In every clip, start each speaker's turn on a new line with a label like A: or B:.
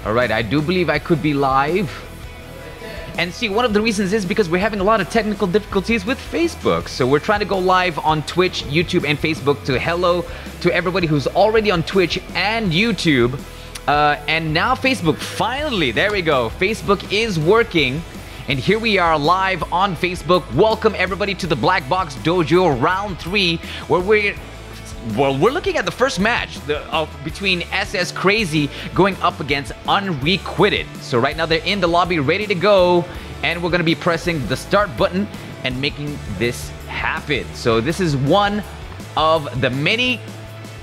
A: All right, I do believe I could be live. And see, one of the reasons is because we're having a lot of technical difficulties with Facebook. So we're trying to go live on Twitch, YouTube, and Facebook to hello to everybody who's already on Twitch and YouTube. And now Facebook, finally, there we go. Facebook is working. And here we are live on Facebook. Welcome everybody to the Black Box Dojo Round 3, where we're looking at the first match between SSCRAZY going up against UNREQUITED. So right now they're in the lobby ready to go, and we're going to be pressing the start button and making this happen. So this is one of the many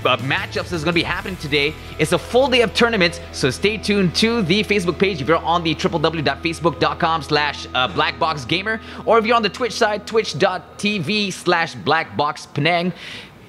A: matchups that's going to be happening today. It's a full day of tournaments, so stay tuned to the Facebook page if you're on the www.facebook.com/blackboxgamer, or if you're on the Twitch side, twitch.tv/blackboxpenang.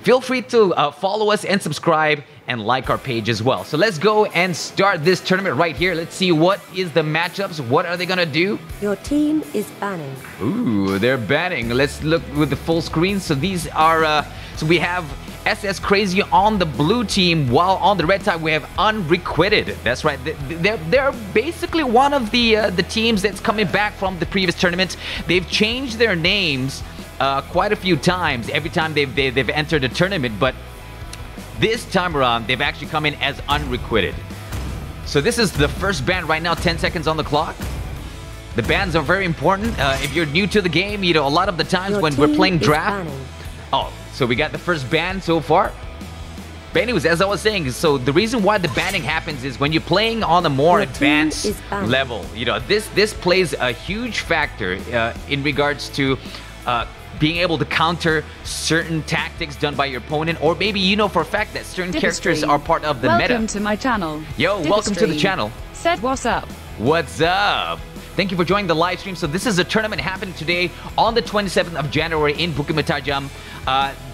A: Feel free to follow us and subscribe and like our page as well. So let's go and start this tournament right here. Let's see what is the matchups. What are they gonna do?
B: Your team is banning.
A: Ooh, they're banning. Let's look with the full screen. So these are so we have SSCRAZY on the blue team, while on the red side we have UNREQUITED. That's right. They're basically one of the teams that's coming back from the previous tournaments. They've changed their names quite a few times every time they've entered a tournament, but this time around they've actually come in as UNREQUITED. So this is the first ban right now. 10 seconds on the clock. The bans are very important. If you're new to the game, you know, a lot of the times when we're playing draft. Oh, so we got the first ban so far. But anyways, as I was saying, so the reason why the banning happens is when you're playing on a more advanced level. You know, this plays a huge factor in regards to being able to counter certain tactics done by your opponent, or maybe you know for a fact that certain characters are part of the meta.
C: Welcome to my channel.
A: Yo, welcome to the channel.
C: Said what's up?
A: What's up? Thank you for joining the live stream. So this is a tournament happening today on the 27th of January in Bukit Matajam,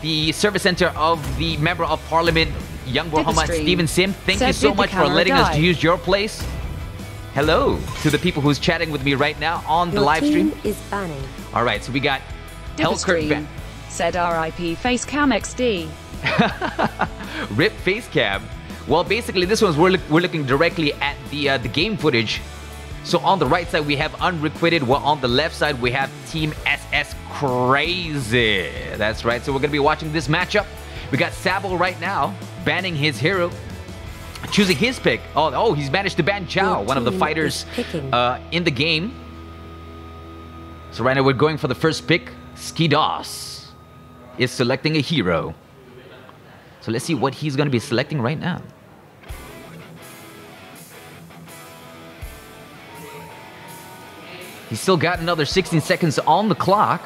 A: the service center of the Member of Parliament, Young Muhammad Stephen Sim. Thank you so much for letting us use your place. Hello to the people who's chatting with me right now on the live stream.
B: Your team is banning.
A: All right, so we got Hellkirk.
C: Said RIP Facecam XD.
A: RIP Facecam. Well, basically this one's we're looking directly at the game footage. So on the right side we have UNREQUITED, while on the left side we have Team SSCRAZY. That's right. So we're gonna be watching this matchup. We got Sabo right now banning his hero, choosing his pick. Oh, he's managed to ban Chow, one of the fighters in the game. So right now we're going for the first pick. Skidos is selecting a hero. So let's see what he's gonna be selecting right now. He's still got another 16 seconds on the clock.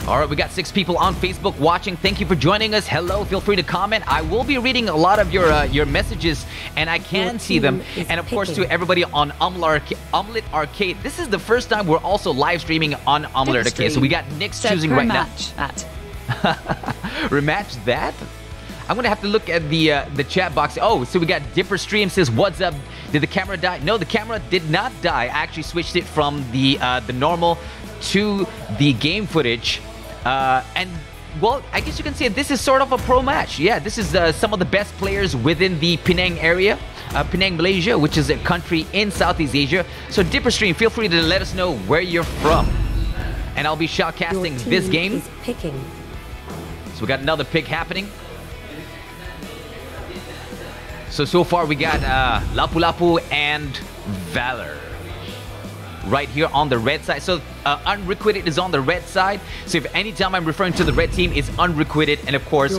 A: All right, we got 6 people on Facebook watching. Thank you for joining us. Hello, feel free to comment. I will be reading a lot of your messages, and I can see them. And of course, to everybody on Omelette Arcade, this is the first time we're also live streaming on Omelette Arcade. So we got Nick's choosing right now. Rematch that? I'm gonna have to look at the chat box. Oh, so we got Dipper Stream says, "What's up? Did the camera die?" No, the camera did not die. I actually switched it from the normal to the game footage, and well, I guess you can say this is sort of a pro match. Yeah, this is some of the best players within the Penang area, Penang, Malaysia, which is a country in Southeast Asia. So Dipper Stream, feel free to let us know where you're from, and I'll be shoutcasting this game. So we got another pick happening. So far we got Lapu Lapu and Valor right here on the red side. So UNREQUITED is on the red side. So if anytime I'm referring to the red team, it's UNREQUITED, and of course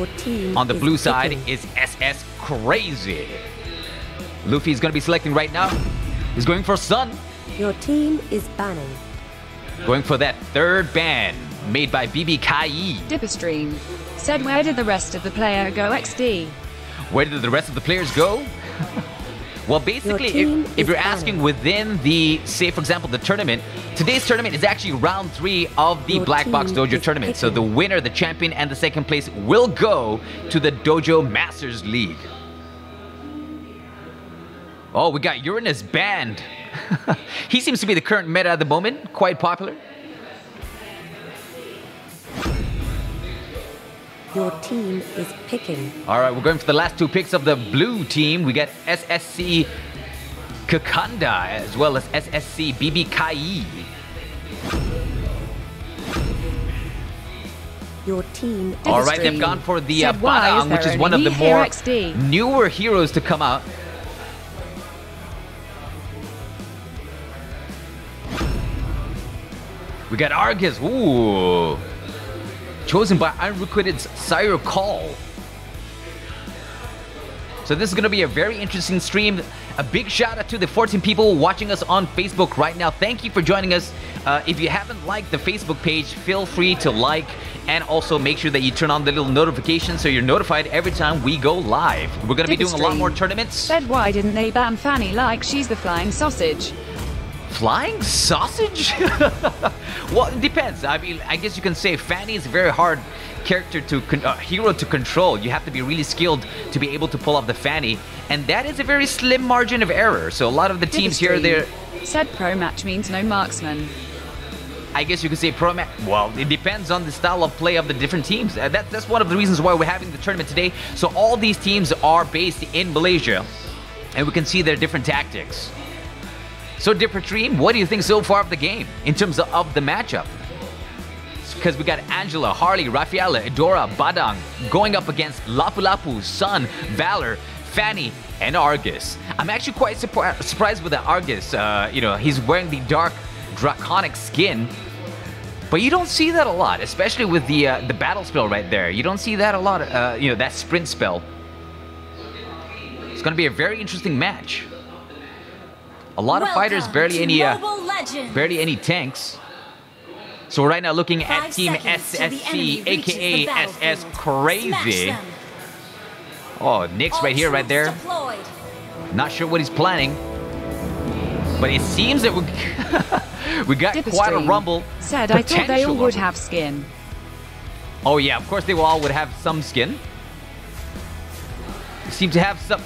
A: on the blue side is SSCRAZY. Luffy's gonna be selecting right now. He's going for Sun.
B: Your team is banning.
A: Going for that third ban made by BB Kai.
C: Dipperstream said, where did the rest of the player go XD?
A: Where did the rest of the players go? Well, basically, if you're asking within the, say, for example, the tournament, today's tournament is actually round 3 of the Black Box Dojo tournament. So the winner, the champion, and the second place will go to the Dojo Masters League. Oh, we got Uranus banned. He seems to be the current meta at the moment, quite popular.
B: Your team is picking.
A: All right, we're going for the last 2 picks of the blue team. We got SSC Kakanda as well as SSC BB Kai.
B: Your team is
A: All right, they've gone for the
C: Said, why
A: Badang,
C: is
A: which
C: there
A: is one of
C: only
A: the
C: me here,
A: more
C: XD?
A: newer heroes to come out. We got Argus. Ooh. Chosen by Unrequited's Sire Call. So this is going to be a very interesting stream. A big shout out to the 14 people watching us on Facebook right now. Thank you for joining us. If you haven't liked the Facebook page, feel free to like, and also make sure that you turn on the little notifications so you're notified every time we go live. We're going to be doing a lot more tournaments.
C: Said, why didn't they ban Fanny like she's the flying sausage?
A: Flying sausage? Well, it depends. I mean, I guess you can say Fanny is a very hard character to hero to control. You have to be really skilled to be able to pull off the Fanny, and that is a very slim margin of error. So a lot of the teams here, they're...
C: Said pro match means no marksman.
A: I guess you could say pro match. Well, it depends on the style of play of the different teams. That's one of the reasons why we're having the tournament today. So all these teams are based in Malaysia, and we can see their different tactics. So, Different Dream, what do you think so far of the game in terms of the matchup? Because we got Angela, Harley, Rafaela, Edora, Badang going up against Lapu Lapu, Sun, Valor, Fanny, and Argus. I'm actually quite surprised with the Argus. You know, he's wearing the dark draconic skin, but you don't see that a lot, especially with the battle spell right there. You don't see that a lot. You know, that sprint spell. It's going to be a very interesting match. A lot of fighters, barely any tanks. So right now looking at Team SSC, aka SSCRAZY. Oh, Nick's right here, right there. Not sure what he's planning, but it seems that we got quite a rumble.
C: Said, I thought they all would have skin.
A: Oh yeah, of course they all would have some skin. Seem to have some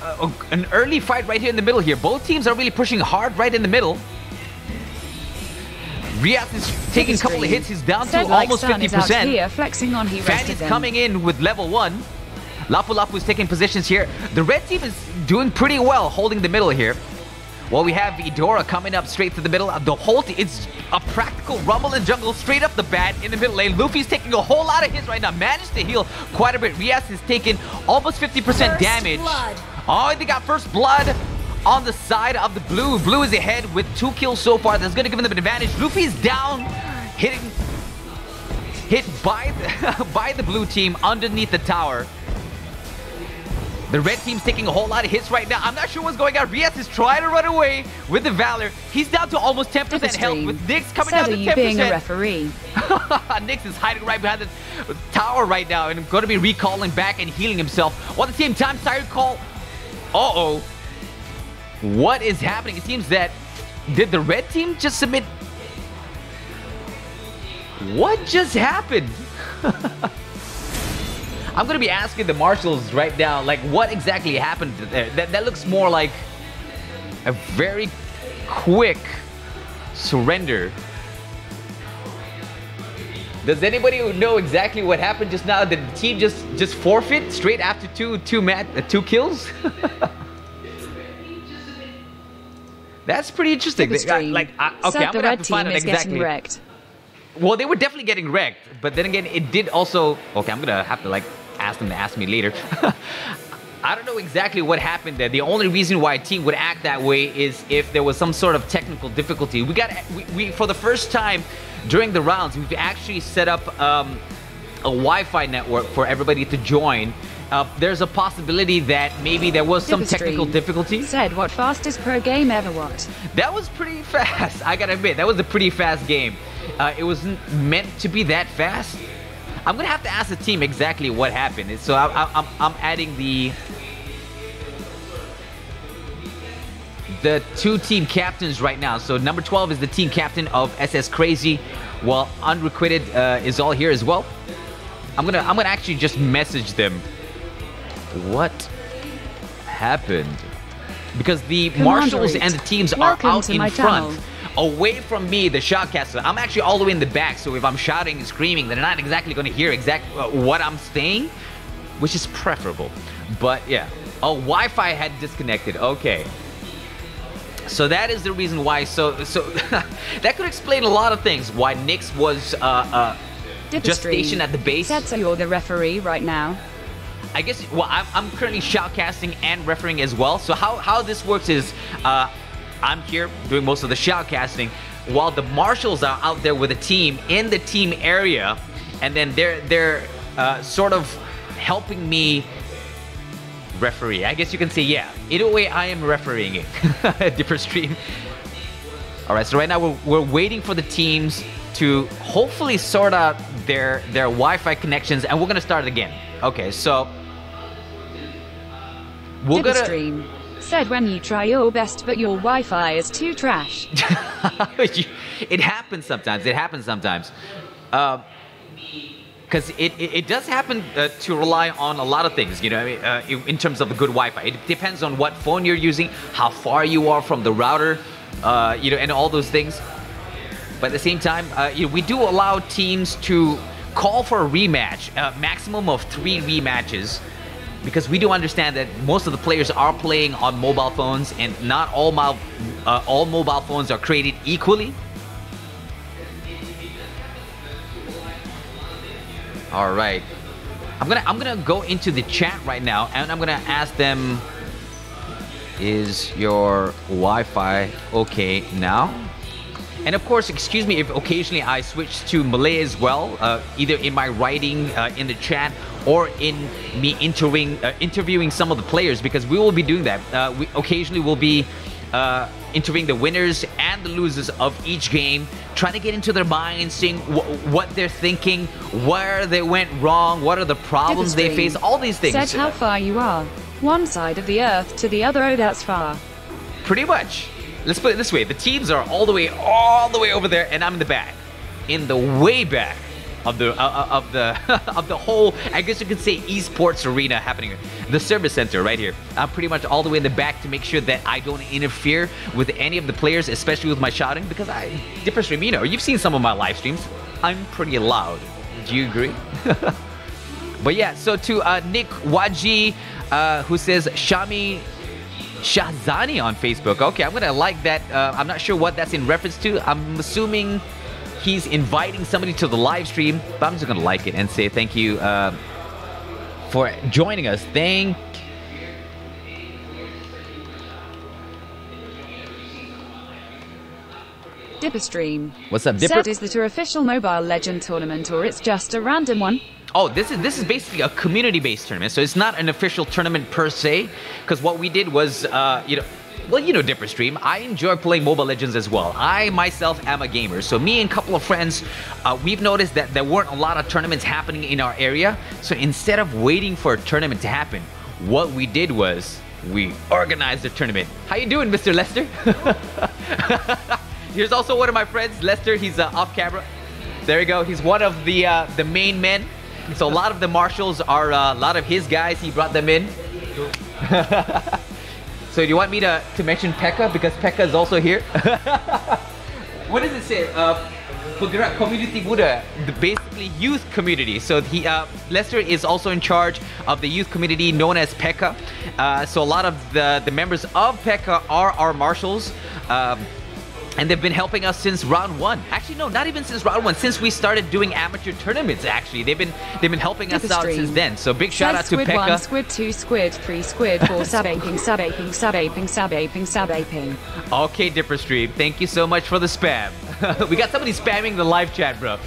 A: an early fight right here in the middle here. Both teams are really pushing hard right in the middle. Riaz is taking a couple of hits. He's down to almost 50%.
C: Here, flexing on
A: Fanny's coming in with level 1. Lapu Lapu is taking positions here. The red team is doing pretty well holding the middle here. While we have Edora coming up straight to the middle. The whole it's a practical rumble and jungle straight up the bat in the middle lane. Luffy's taking a whole lot of hits right now. Managed to heal quite a bit. Riaz is taking almost 50% damage. Oh, they got first blood on the side of the blue. Blue is ahead with 2 kills so far. That's going to give them an advantage. Luffy's down, hit by the blue team underneath the tower. The red team's taking a whole lot of hits right now. I'm not sure what's going on. Riaz is trying to run away with the Valor. He's down to almost 10% health with Nyx coming down to 10%.
C: Being a referee.
A: Nyx is hiding right behind the tower right now and going to be recalling back and healing himself. While at the same time, Siren Call... Uh-oh. What is happening? It seems that... Did the red team just submit... What just happened? I'm going to be asking the marshals right now, like, what exactly happened there? That looks more like a very quick surrender. Does anybody know exactly what happened just now? Did the team just forfeit straight after two kills? That's pretty interesting. Okay, I'm going to have to find out exactly.
C: Wrecked.
A: Well, they were definitely getting wrecked, but then again, it did also... Okay, I'm going to have to, like, ask them to ask me later. I don't know exactly what happened there. The only reason why a team would act that way is if there was some sort of technical difficulty. We for the first time during the rounds, we've actually set up a Wi-Fi network for everybody to join. There's a possibility that maybe there was some technical difficulty.
C: Said, what fastest pro game ever what?
A: That was pretty fast. I gotta admit, that was a pretty fast game. It wasn't meant to be that fast. I'm gonna have to ask the team exactly what happened. So I'm adding the 2 team captains right now. So number 12 is the team captain of SSCRAZY, while Unrequited is all here as well. I'm gonna actually just message them. What happened? Because the marshals and the teams are out in front away from me, the shoutcaster. I'm actually all the way in the back, so if I'm shouting and screaming, they're not exactly going to hear what I'm saying, which is preferable. But yeah. Oh, Wi-Fi had disconnected. Okay. So that is the reason why. So that could explain a lot of things. Why Nyx was just stationed at the base.
C: So you're the referee right now.
A: I guess. Well, I'm currently shoutcasting and refereeing as well. So how this works is, I'm here doing most of the shoutcasting, while the marshals are out there with a team in the team area, and then they're sort of helping me referee. I guess you can say, yeah. Either way, I am refereeing it. Different stream. All right, so right now we're waiting for the teams to hopefully sort out their Wi-Fi connections, and we're gonna start it again. Okay, so we're gonna
C: stream said when you try your best, but your Wi-Fi is too trash.
A: It happens sometimes. It happens sometimes. Because it does happen to rely on a lot of things, you know, in terms of the good Wi-Fi. It depends on what phone you're using, how far you are from the router, you know, and all those things. But at the same time, you know, we do allow teams to call for a rematch, maximum of 3 rematches, because we do understand that most of the players are playing on mobile phones, and not all mobile phones are created equally. All right, I'm gonna go into the chat right now, and I'm gonna ask them, is your Wi-Fi okay now? And of course, excuse me if occasionally I switch to Malay as well, either in my writing in the chat or in me interviewing some of the players, because we will be doing that. We occasionally will be interviewing the winners and the losers of each game, trying to get into their minds, seeing what they're thinking, where they went wrong, what are the problems they face, all these things.
C: Said how far you are. One side of the earth to the other, oh that's far.
A: Pretty much. Let's put it this way, the teams are all the way over there, and I'm in the back. In the way back of the of the whole, I guess you could say, esports arena happening, the service center right here. I'm pretty much all the way in the back to make sure that I don't interfere with any of the players, especially with my shouting, because different stream, you know, you've seen some of my live streams. I'm pretty loud. Do you agree? But yeah, so to Nick Waji, who says Shami Shahzani on Facebook. Okay, I'm gonna like that. I'm not sure what that's in reference to. I'm assuming he's inviting somebody to the live stream, but I'm just gonna like it and say thank you for joining us. Thank
C: Dipper stream.
A: What's up, Dipper?
C: Said, is that your official Mobile Legend tournament, or it's just a random one?
A: Oh, this is basically a community-based tournament, so it's not an official tournament per se. Because what we did was, you know, well, you know, Dipper Stream, I enjoy playing Mobile Legends as well. I myself am a gamer, so me and a couple of friends, we've noticed that there weren't a lot of tournaments happening in our area. So instead of waiting for a tournament to happen, what we did was we organized a tournament. How you doing, Mr. Lester? Here's also one of my friends, Lester. He's off camera. There you go. He's one of the main men. So a lot of the marshals are a lot of his guys. He brought them in. So do you want me to mention Pekka? Because Pekka is also here. What does it say? Penggerak Community Muda, basically youth community. So Lester is also in charge of the youth community known as Pekka. So a lot of the members of Pekka are our marshals. And they've been helping us since round 1. Actually, no, not even since round 1. Since we started doing amateur tournaments, actually, they've been helping us out since then. So big shout out to
C: Squid
A: Pekka.
C: 1, Squid 2, Squid 3, Squid 4, subaping, subaping, subaping, subaping, subaping.
A: Okay, Dipper Stream, thank you so much for the spam. We got somebody spamming the live chat, bro.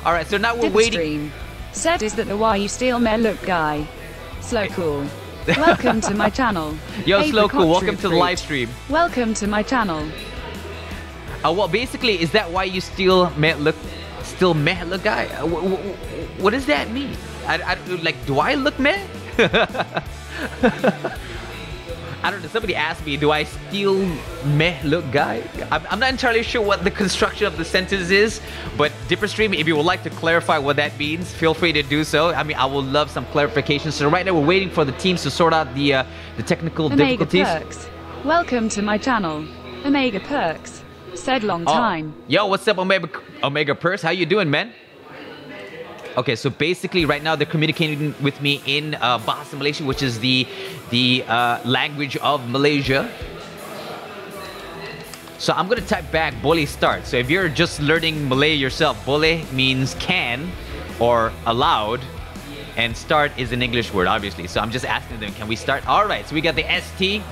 A: All right, so now we're
C: Dipper
A: waiting.
C: Stream said, is that the why you steal me look guy? Slow cool. Welcome to my channel.
A: Yo, Slow
C: Apricot
A: Cool, welcome
C: Fruit
A: to the
C: Fruit.
A: live stream.
C: Welcome to my channel.
A: Well, basically, is that why you still meh look guy? What does that mean? Like, do I look meh? I don't know. Somebody asked me, do I still meh look guy? I'm not entirely sure what the construction of the sentence is, but Dipper Stream, if you would like to clarify what that means, feel free to do so. I mean, I will love some clarification. So right now we're waiting for the teams to sort out the technical
C: Omega
A: difficulties.
C: Perks. Welcome to my channel. Omega Perks said long time.
A: Yo, what's up, Omega Perks? How you doing, man? Okay, so basically right now they're communicating with me in Bahasa Malaysia, which is the language of Malaysia. So I'm gonna type back "boleh start." So if you're just learning Malay yourself, "boleh" means can or allowed, and "start" is an English word, obviously. So I'm just asking them, can we start? All right. So we got the ST.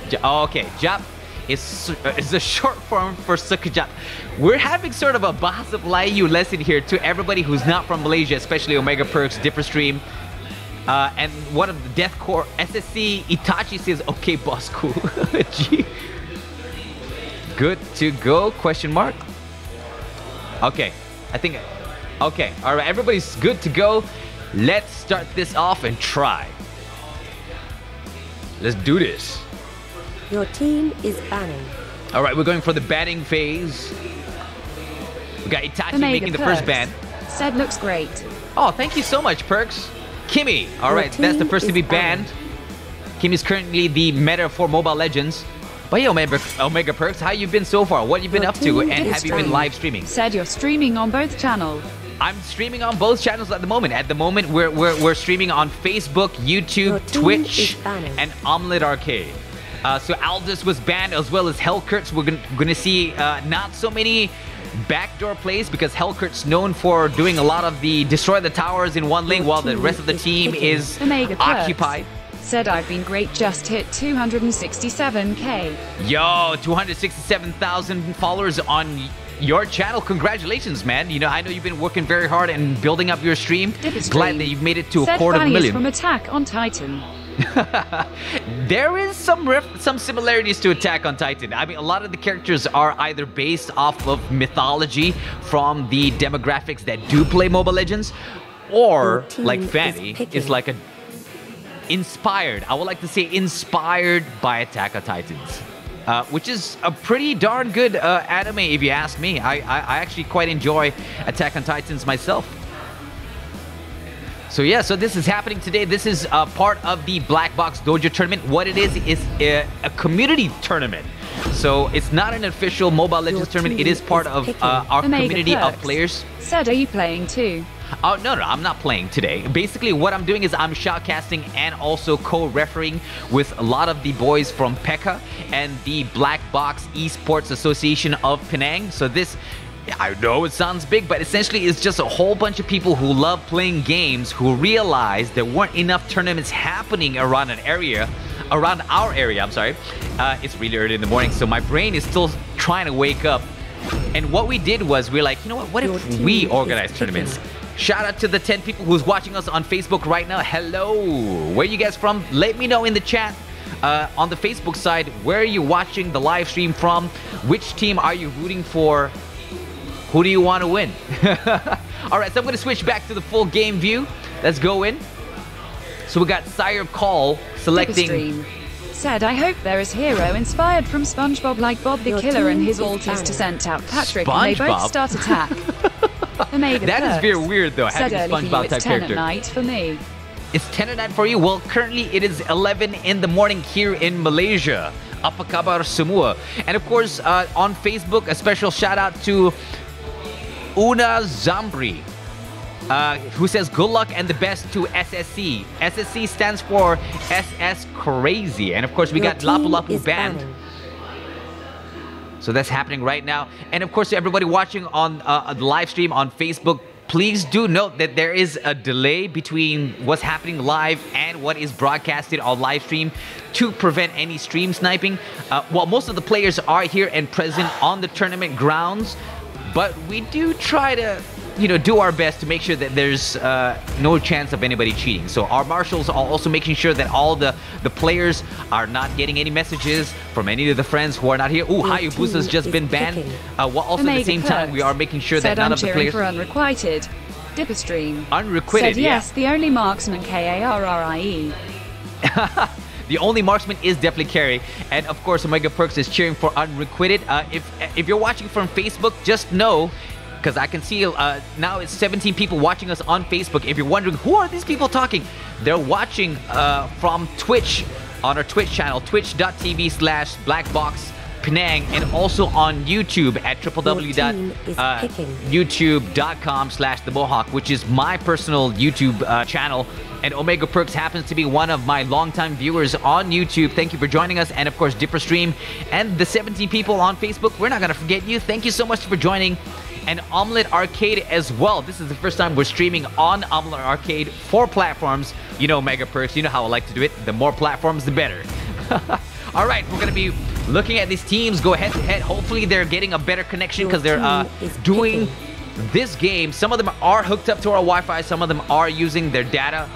A: Okay, Jap is a short form for sekejap. We're having sort of a Bahasa Melayu lesson here to everybody who's not from Malaysia, especially Omega Perks, Dipper Stream. And one of the deathcore SSC Itachi says, "Okay, boss, cool." Gee. Good to go? Question mark. Okay, I think. Okay, all right. Everybody's good to go. Let's start this off and try. Let's do this.
B: Your team is banning.
A: All right, we're going for the banning phase. We got Itachi
C: Omega
A: making the first ban.
C: said looks great.
A: Oh, thank you so much, Perks. Kimmy. All right, that's the first to be banned. Kimmy's currently the meta for Mobile Legends. But yeah, Omega Perks, how you been so far? What you been up to? And have you been live streaming?
C: Said you're streaming on both channels.
A: I'm streaming on both channels at the moment. At the moment, we're streaming on Facebook, YouTube, Twitch, and Omelette Arcade. So Aldous was banned as well as Hellkurtz. We're gonna see not so many backdoor plays because Hellkurt's known for doing a lot of the destroy the towers in one lane while the rest of the team is occupied.
C: Said I've been great, just hit 267k.
A: Yo, 267,000 followers on your channel. Congratulations, man. You know, I know you've been working very hard and building up your stream. Glad that you've made it to a quarter of a million.
C: From Attack on Titan.
A: There is some similarities to Attack on Titan. I mean, a lot of the characters are either based off of mythology from the demographics that do play Mobile Legends, or like Fanny is like a inspired. I would like to say inspired by Attack on Titans, which is a pretty darn good anime if you ask me. I actually quite enjoy Attack on Titans myself. So yeah, so this is happening today. This is part of the BLACKBOX Dojo tournament. What it is a community tournament. So it's not an official Mobile Legends tournament. It is part of our community of players.
C: Said, are you playing too?
A: Oh, no, I'm not playing today. Basically, what I'm doing is I'm shoutcasting and also co-refereeing with a lot of the boys from PECA and the BLACKBOX Esports Association of Penang. So this, I know it sounds big, but essentially it's just a whole bunch of people who love playing games who realized there weren't enough tournaments happening around our area. It's really early in the morning, so my brain is still trying to wake up. And what we did was we're like, you know what if we organize tournaments? Shout out to the 10 people who's watching us on Facebook right now. Hello, where you guys from? Let me know in the chat on the Facebook side, where are you watching the live stream from? Which team are you rooting for? Who do you want to win? All right, so I'm going to switch back to the full game view. Let's go in. So we got Sire Call selecting.
C: Said, I hope there is hero inspired from SpongeBob like Bob the Killer and his alters to send out Patrick and they both start attack.
A: That is very weird though, having a SpongeBob type character.
C: It's 10 at night for me.
A: It's 10 at night for you? Well, currently it is 11 in the morning here in Malaysia. Apa kabar semua? And of course, on Facebook, a special shout out to Una Zambri, who says good luck and the best to SSC. SSC stands for SSCRAZY. And of course, we got Lapu Lapu Band. So that's happening right now. And of course, to everybody watching on the live stream on Facebook, please do note that there is a delay between what's happening live and what is broadcasted on live stream to prevent any stream sniping. Well, most of the players are here and present on the tournament grounds, but we do try to, you know, do our best to make sure that there's no chance of anybody cheating. So our marshals are also making sure that all the players are not getting any messages from any of the friends who are not here. Ooh, Hayabusa's just been banned. While also at the same time, we are making sure that none of the players...
C: for Unrequited. Dipper Stream.
A: Unrequited,
C: said yes, the only marksman Karrie.
A: The only marksman is definitely Carrie. And of course, Omega Perks is cheering for Unrequited. If you're watching from Facebook, just know, because I can see now it's 17 people watching us on Facebook. If you're wondering, who are these people talking? They're watching from Twitch, on our Twitch channel, twitch.tv/BLACKBOX Penang, and also on YouTube at www.youtube.com/themohawk, which is my personal YouTube channel. And Omega Perks happens to be one of my longtime viewers on YouTube. Thank you for joining us. And of course, Dipper Stream and the 17 people on Facebook. We're not going to forget you. Thank you so much for joining. And Omelette Arcade as well. This is the first time we're streaming on Omelette Arcade, 4 platforms. You know Omega Perks, you know how I like to do it. The more platforms, the better. All right, we're going to be looking at these teams go head to head. Hopefully they're getting a better connection because they're doing this game. Some of them are hooked up to our Wi-Fi. Some of them are using their data.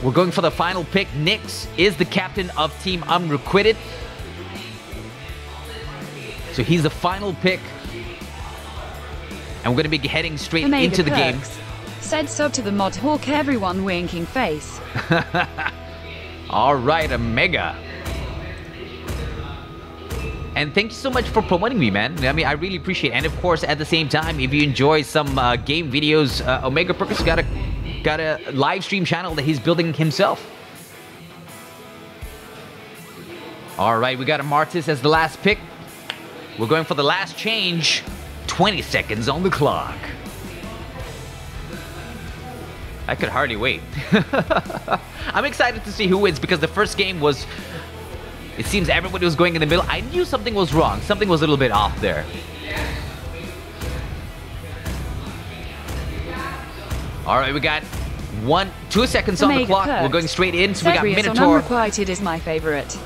A: We're going for the final pick. Nix is the captain of Team Unrequited. So he's the final pick. And we're going to be heading straight into the game.
C: Said sub to the mod hawk, everyone winking face.
A: All right, Omega. And thank you so much for promoting me, man. I mean, I really appreciate it. And of course, at the same time, if you enjoy some game videos, Omega Perkus got a live stream channel that he's building himself. All right, we got a Martis as the last pick. We're going for the last change. 20 seconds on the clock. I could hardly wait. I'm excited to see who wins because the first game was... It seems everybody was going in the middle. I knew something was wrong. Something was a little bit off there. All right, we got 2 seconds on the clock.
C: Perks.
A: We're going straight in. So we got Minotaur.
C: Unrequited is my favorite.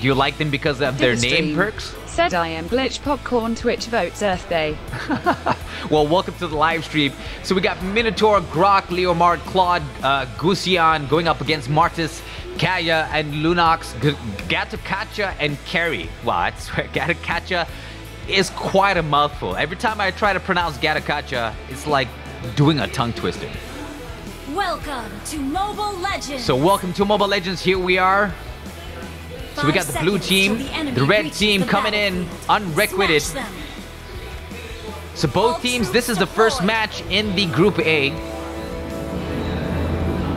A: Do you like them because of their name, Perks?
C: Said I am Glitch Popcorn Twitch votes Earth Day.
A: Well, welcome to the live stream. So we got Minotaur, Grok, Leomard, Claude, Gusian going up against Martis, Kaya, and Lunox, Gatakacha, and Carrie. Wow, I swear, Gatakacha is quite a mouthful. Every time I try to pronounce Gatakacha, it's like doing a tongue twister.
D: Welcome to Mobile Legends.
A: So welcome to Mobile Legends. Here we are. So we got the blue team, the red team coming in, unrequited. So both teams, this is the first match in the Group A.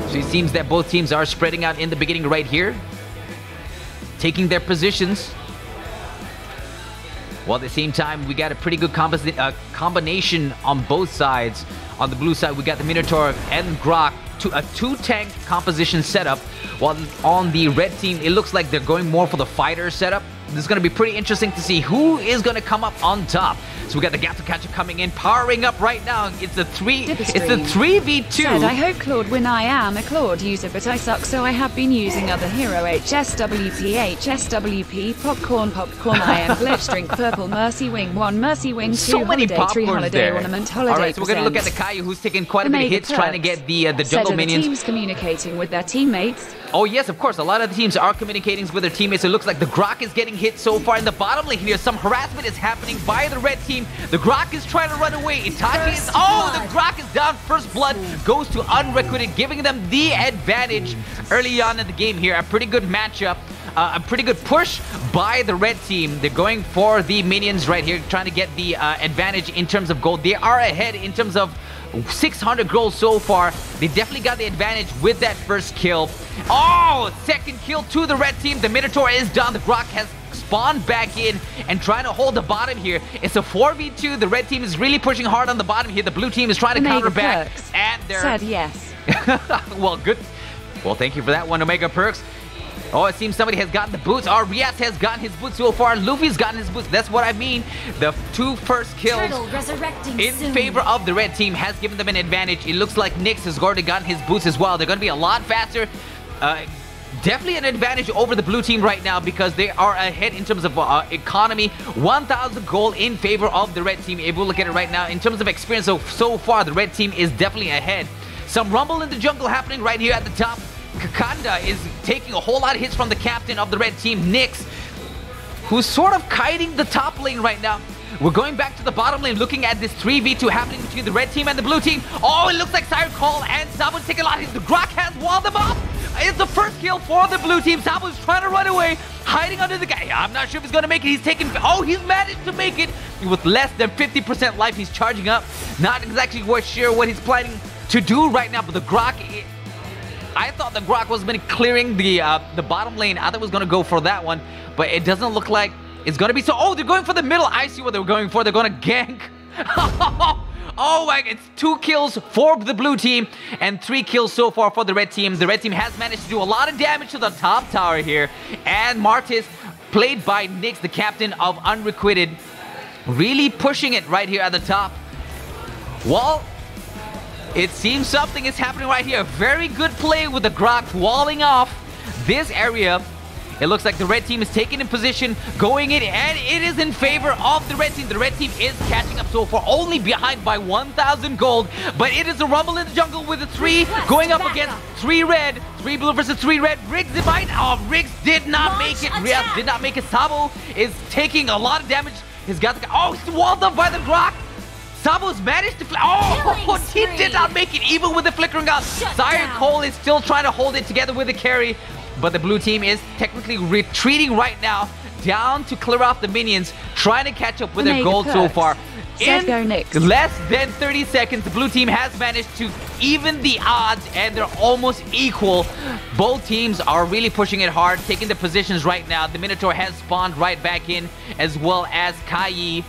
A: So it seems that both teams are spreading out in the beginning right here, taking their positions. While at the same time, we got a pretty good combination on both sides. On the blue side, we got the Minotaur and Grok, a 2-tank composition setup. While on the red team, it looks like they're going more for the fighter setup. This is going to be pretty interesting to see who is going to come up on top. So we got the Gatakacha coming in, powering up right now. It's a 3v2.
C: Said, I hope Claude win. I am a Claude user, but I suck, so I have been using other hero. HSWP, Popcorn. I am Glitch, Drink Purple, Mercy Wing 1, Mercy Wing 2,
A: so many
C: Holiday 3, Holiday
A: there.
C: Ornament, Holiday.
A: All right, so we're going to look at the Kaiju, who's taking quite a bit of hits, trying to get the jungle minions.
C: Teams communicating with their teammates.
A: Oh yes, of course, a lot of the teams are communicating with their teammates. It looks like the Grok is getting hit so far in the bottom lane here. Some harassment is happening by the red team. The Grok is trying to run away. Itachi is... Oh, the Grok is down. First blood goes to Unrequited, giving them the advantage early on in the game here. A pretty good matchup. A pretty good push by the red team. They're going for the minions right here, trying to get the advantage in terms of gold. They are ahead in terms of 600 gold so far. They definitely got the advantage with that first kill. Oh, second kill to the red team. The Minotaur is done. The Grok has spawned back in and trying to hold the bottom here. It's a 4v2. The red team is really pushing hard on the bottom here. The blue team is trying to counter back. And they're...
C: Said yes.
A: Well, good. Well, thank you for that one, Omega Perks. Oh, it seems somebody has gotten the boots. Or Rias has gotten his boots so far. Luffy's gotten his boots. That's what I mean. The 2 first kills in favor of the red team has given them an advantage. It looks like Nyx has already gotten his boots as well. They're going to be a lot faster. Definitely an advantage over the blue team right now because they are ahead in terms of economy. 1,000 gold in favor of the red team. If we look at it right now, in terms of experience so far, the red team is definitely ahead. Some rumble in the jungle happening right here at the top. Kakanda is taking a whole lot of hits from the captain of the red team, Nyx, who's sort of kiting the top lane right now. We're going back to the bottom lane, looking at this 3v2 happening between the red team and the blue team. Oh, it looks like Siren Call and Sabu's taking a lot of hits. The Grok has walled them up. It's the first kill for the blue team. Sabu's trying to run away, hiding under the guy. I'm not sure if he's going to make it. He's taking... Oh, he's managed to make it with less than 50% life. He's charging up. Not exactly sure what he's planning to do right now, but the Grok I thought the Grok was been clearing the bottom lane. I thought it was going to go for that one, but it doesn't look like it's going to be so. Oh, they're going for the middle. I see what they're going for. They're going to gank. Oh my, it's 2 kills for the blue team and 3 kills so far for the red team. The red team has managed to do a lot of damage to the top tower here. And Martis, played by Nyx, the captain of Unrequited, really pushing it right here at the top. Well, it seems something is happening right here. Very good play with the Grok walling off this area. It looks like the red team is taking in position, going in, and it is in favor of the red team. The red team is catching up so far, only behind by 1,000 gold. But it is a rumble in the jungle with a 3 going up against 3 red. 3 blue versus 3 red. Riggs, it might. Oh, Riggs did not make it. Riaz did not make it. Sabo is taking a lot of damage. He's got the... Oh, he's walled up by the Grok. Sabo's managed to... Oh, he did not make it, even with the flickering gun. Sire Cole is still trying to hold it together with the carry. But the blue team is technically retreating right now, down to clear off the minions, trying to catch up with their gold so far. In less than 30 seconds, the blue team has managed to even the odds, and they're almost equal. Both teams are really pushing it hard, taking the positions right now. The Minotaur has spawned right back in, as well as Kai.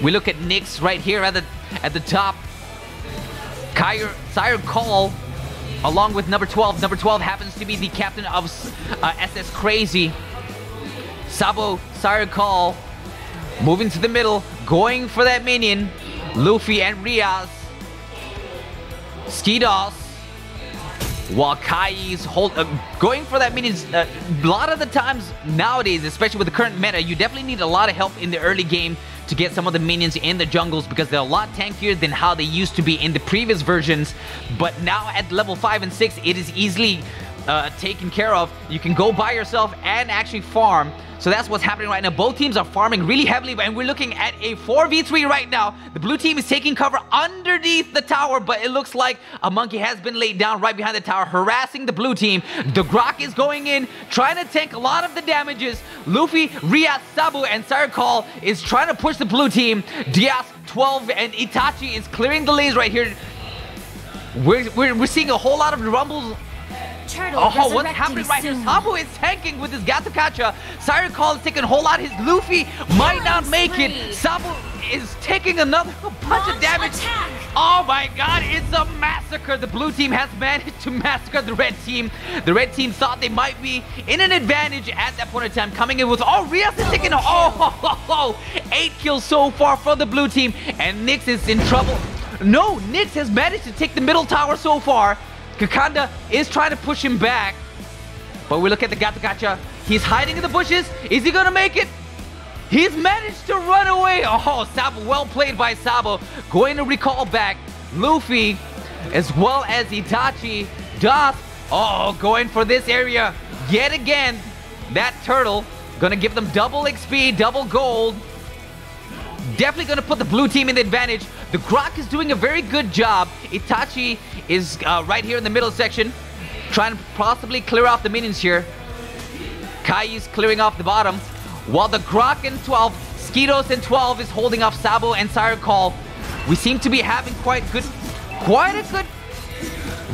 A: We look at Nyx right here at the top. Sire Call, along with number 12. Number 12 happens to be the captain of SSCRAZY. Sabo, Sire Call, moving to the middle, going for that minion. Luffy and Riaz. Skidos. While Kai's going for that minion. A lot of the times nowadays, especially with the current meta, you definitely need a lot of help in the early game to get some of the minions in the jungles, because they're a lot tankier than how they used to be in the previous versions. But now at level 5 and 6, it is easily taken care of. You can go by yourself and actually farm. So that's what's happening right now. Both teams are farming really heavily, and we're looking at a 4v3 right now. The blue team is taking cover underneath the tower, but it looks like a monkey has been laid down right behind the tower, harassing the blue team. The Grok is going in, trying to tank a lot of the damages. Luffy, Riaz, Sabu, and Sire Call is trying to push the blue team. Diaz, 12, and Itachi is clearing the lanes right here. We're seeing a whole lot of rumbles. Oh, what's happening right here? Sabo is tanking with his Gatakacha. Sire Call is taking a whole lot. His Luffy might not make it. Sabo is taking another bunch of damage. Oh my god, it's a massacre. The blue team has managed to massacre the red team. The red team thought they might be in an advantage at that point in time, coming in with... Oh, Riaz is taking... 8 kills so far for the blue team. And Nyx is in trouble. No, Nyx has managed to take the middle tower so far. Kakanda is trying to push him back, but we look at the Gatagacha. He's hiding in the bushes. Is he gonna make it? He's managed to run away. Oh, Sabo, well played by Sabo. Going to recall back Luffy, as well as Itachi. Das, going for this area yet again. That turtle gonna give them double XP, double gold. Definitely going to put the blue team in the advantage. The Grok is doing a very good job. Itachi is right here in the middle section, trying to possibly clear off the minions here. Kai is clearing off the bottom, while the Grok and 12, Skidos and 12 is holding off Sabo and Sire Call. We seem to be having quite a good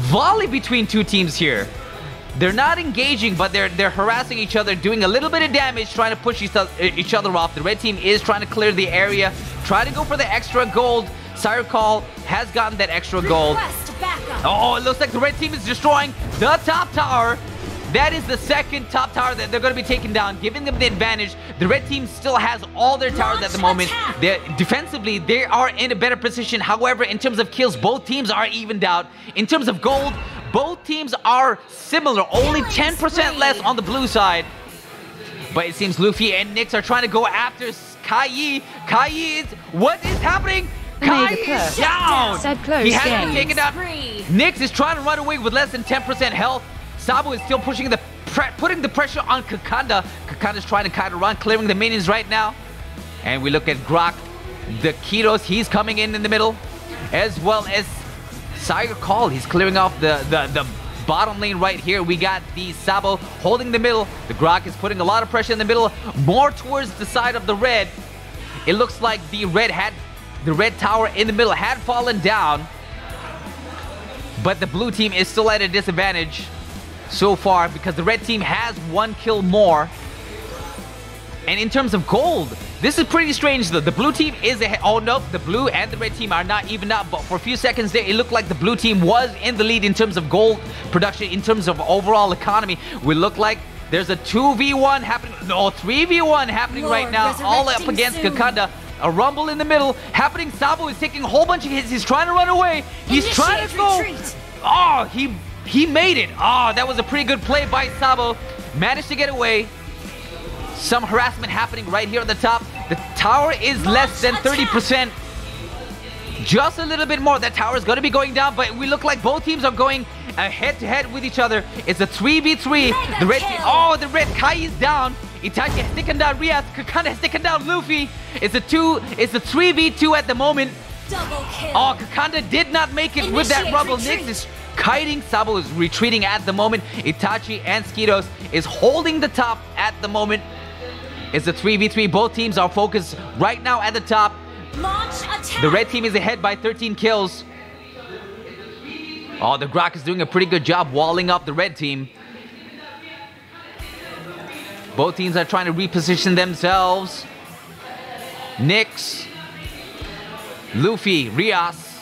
A: volley between two teams here. They're not engaging, but they're harassing each other, doing a little bit of damage, trying to push each other off. The red team is trying to clear the area, try to go for the extra gold. Sire Call has gotten that extra gold. Oh, it looks like the red team is destroying the top tower. That is the second top tower that they're going to be taking down, giving them the advantage. The red team still has all their towers at the moment. Defensively, they are in a better position. However, in terms of kills, both teams are evened out. In terms of gold, both teams are similar, only 10% less on the blue side. But it seems Luffy and Nyx are trying to go after Kai. Kai is... What is happening? Kai is down! He has been taken out. Nyx is trying to run away with less than 10% health. Sabo is still pushing putting the pressure on Kakanda. Kakanda's trying to kind of run, clearing the minions right now. And we look at Grok, the Kiros, he's coming in the middle, as well as Sire Call. He's clearing off the bottom lane right here. We got the Sabo holding the middle. The Grok is putting a lot of pressure in the middle, more towards the side of the red. It looks like the red tower in the middle had fallen down. But the blue team is still at a disadvantage so far because the red team has 1 kill more. And in terms of gold, this is pretty strange though. The blue team is ahead. Oh no, the blue and the red team are not even up. But for a few seconds there, it looked like the blue team was in the lead in terms of gold production, in terms of overall economy. We look like there's a 2v1 happening. No, 3v1 happening right now. All up against Kakanda. A rumble in the middle happening. Sabo is taking a whole bunch of hits. He's trying to run away. He's trying to go. Oh, he made it. Oh, that was a pretty good play by Sabo. Managed to get away. Some harassment happening right here on the top. The tower is less than 30%. Just a little bit more. That tower is going to be going down, but we look like both teams are going head-to-head with each other. It's a 3v3. The red team, oh, the red Kai is down. Itachi has taken down Rias. Kakanda has taken down Luffy. It's a 3v2 at the moment.
D: Double kill.
A: Oh, Kakanda did not make it with that rubble. Nyx is kiting. Sabo is retreating at the moment. Itachi and Skidos is holding the top at the moment. It's a 3v3. Both teams are focused right now at the top.
D: Launch attack.
A: The red team is ahead by 13 kills. Oh, the Grok is doing a pretty good job walling up the red team. Both teams are trying to reposition themselves. Nyx, Luffy, Rias.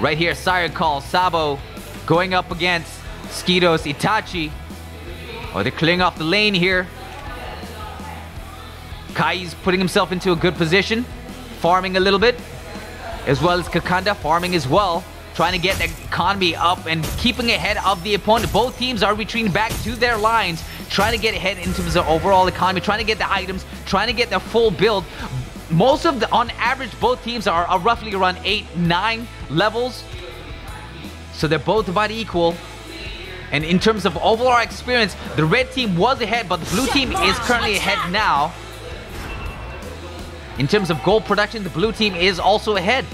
A: Right here, Siren Call, Sabo going up against Skidos, Itachi. Oh, they're clearing off the lane here. Kai's putting himself into a good position, farming a little bit, as well as Kakanda farming as well, trying to get the economy up and keeping ahead of the opponent. Both teams are retreating back to their lines, trying to get ahead in terms of overall economy, trying to get the items, trying to get the full build. Most of the, on average, both teams are roughly around 8-9 levels, so they're both about equal. And in terms of overall experience, the red team was ahead, but the blue team is currently ahead now. In terms of gold production, the blue team is also ahead.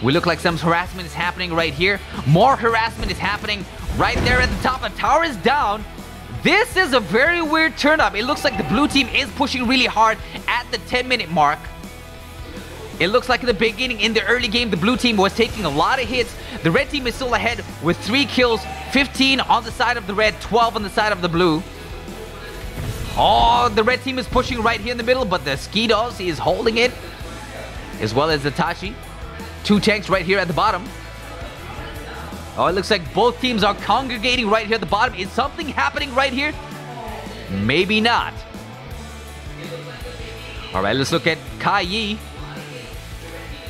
A: We look like some harassment is happening right here. More harassment is happening right there at the top. The tower is down. This is a very weird turn up. It looks like the blue team is pushing really hard at the 10-minute mark. It looks like in the beginning, in the early game, the blue team was taking a lot of hits. The red team is still ahead with 3 kills, 15 on the side of the red, 12 on the side of the blue. Oh, the red team is pushing right here in the middle, but the Skidos is holding it, as well as Itachi. 2 tanks right here at the bottom. Oh, it looks like both teams are congregating right here at the bottom. Is something happening right here? Maybe not. All right, let's look at Kai Yi,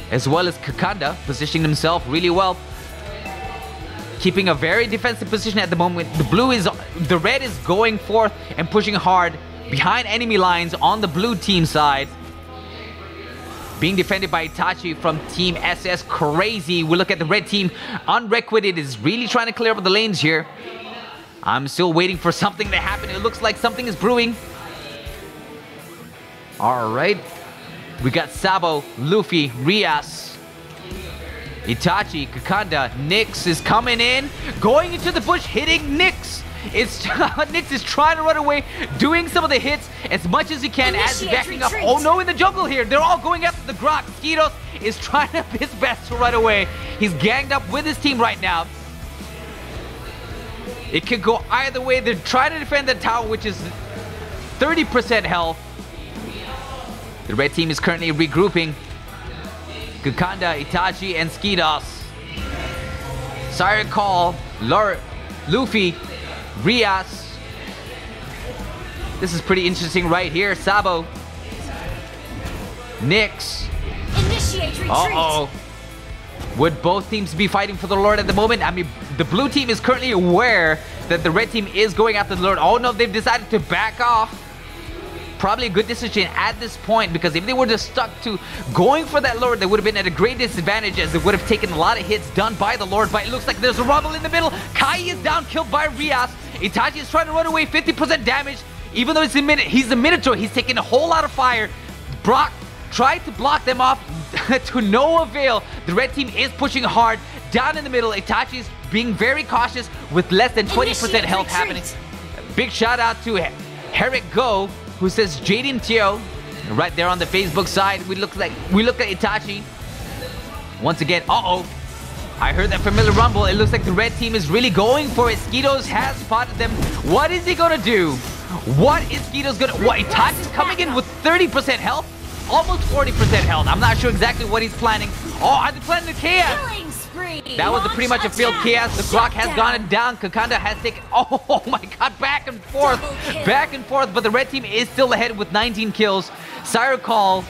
A: as well as Kakanda, positioning himself really well. Keeping a very defensive position at the moment. The red is going forth and pushing hard behind enemy lines on the blue team side. Being defended by Itachi from Team SSCRAZY. We look at the red team. Unrequited is really trying to clear up the lanes here. I'm still waiting for something to happen. It looks like something is brewing. All right. We got Sabo, Luffy, Rias, Itachi, Kakanda. Nyx is coming in, going into the bush, hitting Nyx. Nyx is trying to run away, doing some of the hits as much as he can as he's backing up. Oh no, in the jungle here. They're all going after the Grok. Skidos is trying his best to run away. He's ganged up with his team right now. It could go either way. They're trying to defend the tower, which is 30% health. The red team is currently regrouping. Kakanda, Itachi, and Skidos. Siren Call, Luffy, Rias. This is pretty interesting right here. Sabo, Nyx.
D: Initiate retreat.
A: Uh-oh. Would both teams be fighting for the Lord at the moment? I mean, the blue team is currently aware that the red team is going after the Lord. Oh no, they've decided to back off. Probably a good decision at this point, because if they were just stuck to going for that Lord, they would have been at a great disadvantage, as they would have taken a lot of hits done by the Lord. But it looks like there's a rumble in the middle. Kai is down, killed by Rias. Itachi is trying to run away, 50% damage. Even though he's a Minotaur, he's taking a whole lot of fire. Brock tried to block them off to no avail. The red team is pushing hard down in the middle. Itachi is being very cautious with less than 20% health happening. Big shout out to Herrick Go, who says Jaden Teo right there on the Facebook side. We look at Itachi once again. I heard that familiar rumble. It looks like the red team is really going for it. Skidos has spotted them. What is he gonna do? What is Skidos gonna... What? Itachi's coming in with 30% health? Almost 40% health. I'm not sure exactly what he's planning. Oh, are they planning the chaos?
D: Killing spree.
A: That was pretty much a field chaos. The clock has gone down. Kakanda has taken... Oh my god, back and forth. Back and forth, but the red team is still ahead with 19 kills. Siren Call.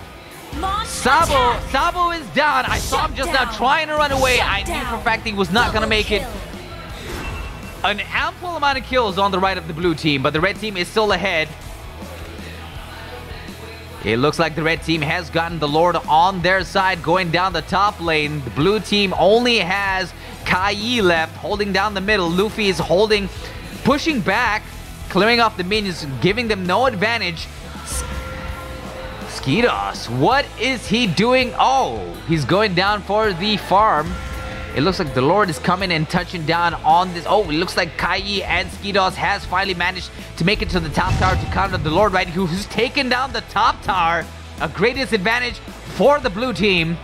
A: Sabo is down. I saw him just now trying to run away. I knew for a fact he was not gonna make it. An ample amount of kills on the right of the blue team, but the red team is still ahead. It looks like the red team has gotten the Lord on their side going down the top lane. The blue team only has Kai left holding down the middle. Luffy is holding, pushing back, clearing off the minions, giving them no advantage. Skidos, what is he doing? Oh, he's going down for the farm. It looks like the Lord is coming and touching down on this. Oh, it looks like Kai and Skidos has finally managed to make it to the top tower to counter the Lord, right? Who's taken down the top tower. A great disadvantage for the blue team.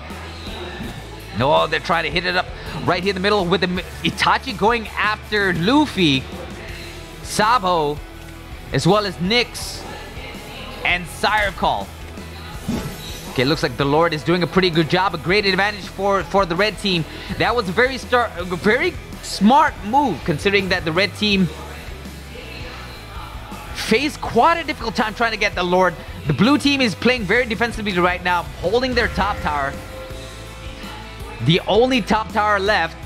A: No, they're trying to hit it up right here in the middle with the Itachi going after Luffy, Sabo, as well as Nyx and Siren Call. Okay, looks like the Lord is doing a pretty good job. A great advantage for the red team. That was a very smart move, considering that the red team faced quite a difficult time trying to get the Lord. The blue team is playing very defensively right now, holding their top tower. The only top tower left.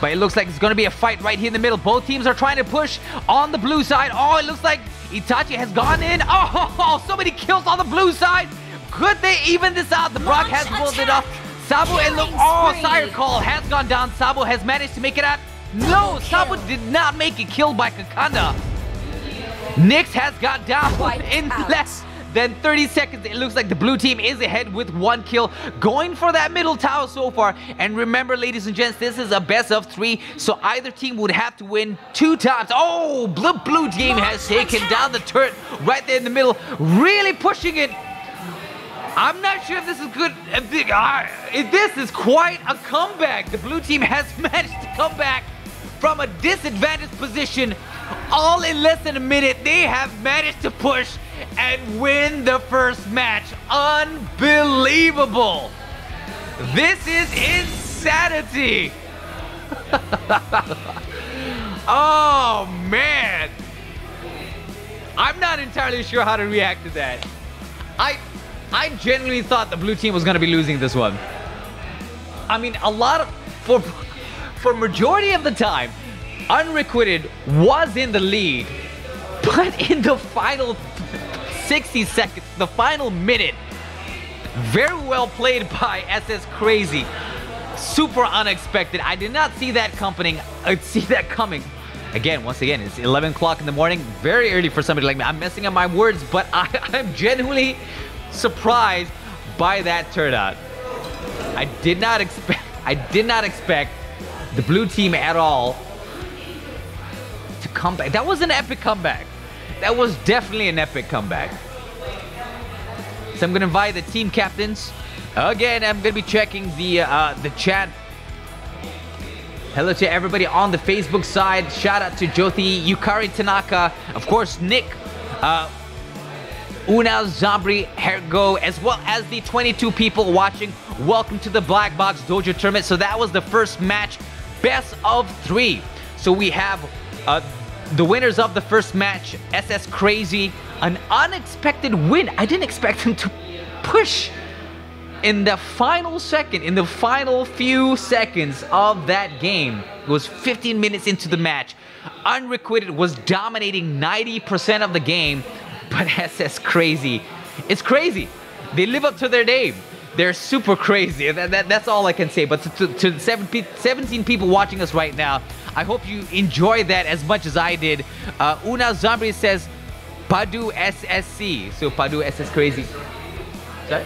A: But it looks like it's going to be a fight right here in the middle. Both teams are trying to push on the blue side. Oh, it looks like Itachi has gone in. Oh, so many kills on the blue side. Could they even this out? The Brock has pulled it off. Sabo and look. Oh, Siren Call has gone down. Sabo has managed to make it out. No, Sabo did not make it. Killed by Kakanda. Nyx has got down in less than 30 seconds. It looks like the blue team is ahead with 1 kill. Going for that middle tower so far. And remember, ladies and gents, this is a best of 3. So either team would have to win 2 times. Oh, blue team has taken down the turret right there in the middle. Really pushing it. I'm not sure if this is good. This is quite a comeback. The blue team has managed to come back from a disadvantaged position. All in less than a minute, they have managed to push and win the first match. Unbelievable. This is insanity. Oh, man. I'm not entirely sure how to react to that. I genuinely thought the blue team was going to be losing this one. I mean, for majority of the time, Unrequited was in the lead. But in the final 60 seconds, the final minute, very well played by SSCRAZY. Super unexpected. I did not see that coming. Again, once again, it's 11 o'clock in the morning. Very early for somebody like me. I'm messing up my words, but I'm genuinely surprised by that turnout. I did not expect the blue team at all to come back. That was an epic comeback. That was definitely an epic comeback. So I'm gonna invite the team captains. Again, I'm gonna be checking the chat. Hello to everybody on the Facebook side. Shout out to Jyoti, Yukari Tanaka, of course Nick, Una, Zambri, Hergo, as well as the 22 people watching. Welcome to the Black Box Dojo Tournament. So that was the first match, best of 3. So we have the winners of the first match, SSCRAZY, an unexpected win. I didn't expect them to push in the final second, in the final few seconds of that game. It was 15 minutes into the match. Unrequited was dominating 90% of the game. But SSCRAZY, it's crazy. They live up to their name. They're super crazy. That's all I can say. But to 17 people watching us right now, I hope you enjoy that as much as I did. Una Zambri says, Padu SSC. So Padu SSCRAZY. Sorry?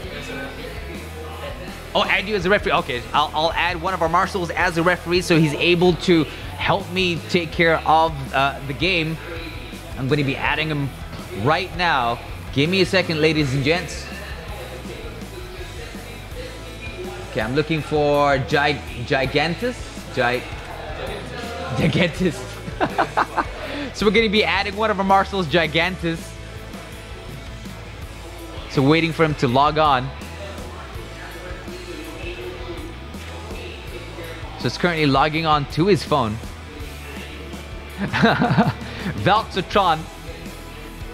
A: Oh, add you as a referee. Okay, I'll add one of our marshals as a referee so he's able to help me take care of the game. I'm going to be adding him right now. Give me a second, ladies and gents. Okay, I'm looking for Gigantus. Gigantus. So we're going to be adding one of our marshals, Gigantus. So waiting for him to log on. So it's currently logging on to his phone. Valxotron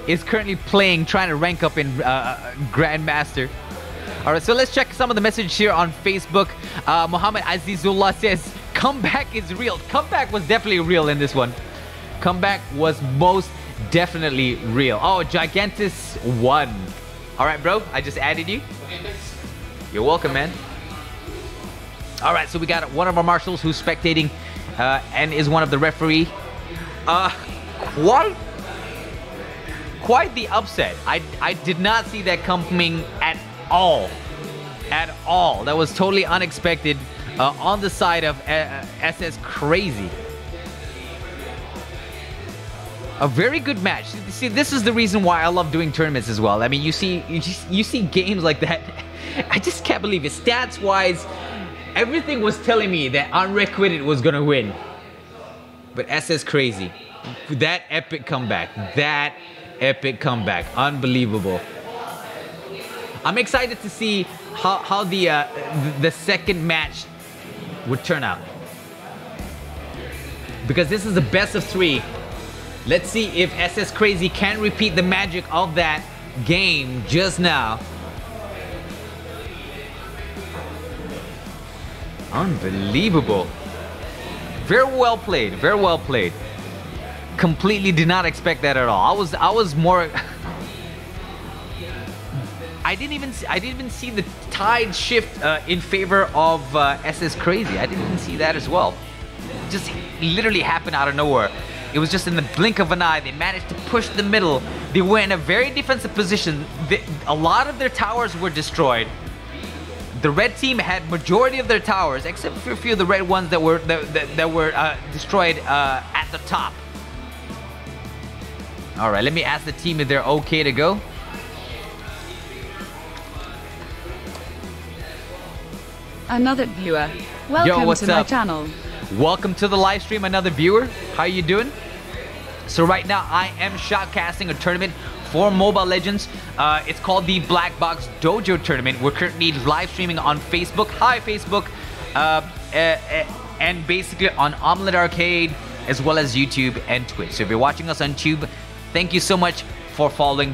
A: is currently playing, trying to rank up in Grandmaster. Alright, so let's check some of the message here on Facebook. Muhammad Azizullah says, comeback is real. Comeback was definitely real in this one. Comeback was most definitely real. Oh, Gigantus won. Alright, bro, I just added you. You're welcome, man. Alright, so we got one of our marshals who's spectating and is one of the referee. Quite the upset. I did not see that coming at all. At all. That was totally unexpected on the side of SSCRAZY. A very good match. See, this is the reason why I love doing tournaments as well. I mean, you see games like that. I just can't believe it. Stats-wise, everything was telling me that Unrequited was gonna win. But SSCRAZY, that epic comeback. That epic comeback. Unbelievable. I'm excited to see how the second match would turn out. Because this is the best of 3. Let's see if SSCRAZY can repeat the magic of that game just now. Unbelievable. Very well played. Very well played. Completely did not expect that at all. I was more. I didn't even see the tide shift in favor of SSCRAZY. I didn't even see that as well. It just literally happened out of nowhere. It was just in the blink of an eye. They managed to push the middle. They were in a very defensive position. A lot of their towers were destroyed. The red team had majority of their towers, except for a few of the red ones that were destroyed at the top. All right, let me ask the team if they're okay to go.
C: Another viewer. Welcome to my channel.
A: Welcome to the live stream, another viewer. How you doing? So right now I am shoutcasting a tournament for Mobile Legends. It's called the BLACKBOX DOJO tournament. We're currently live streaming on Facebook. Hi Facebook. And basically on Omelette Arcade as well as YouTube and Twitch. So if you're watching us on YouTube, thank you so much for following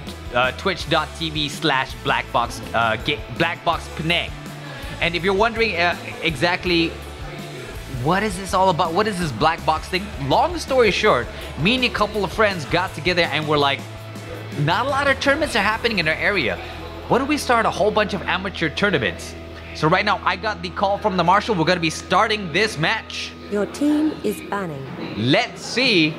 A: twitch.tv/BLACKBOX Penang. And if you're wondering exactly what is this all about, what is this black box thing, long story short, me and a couple of friends got together and we're like, not a lot of tournaments are happening in our area. Why don't we start a whole bunch of amateur tournaments? So right now I got the call from the marshal. We're going to be starting this match.
B: Your team is banning.
A: Let's see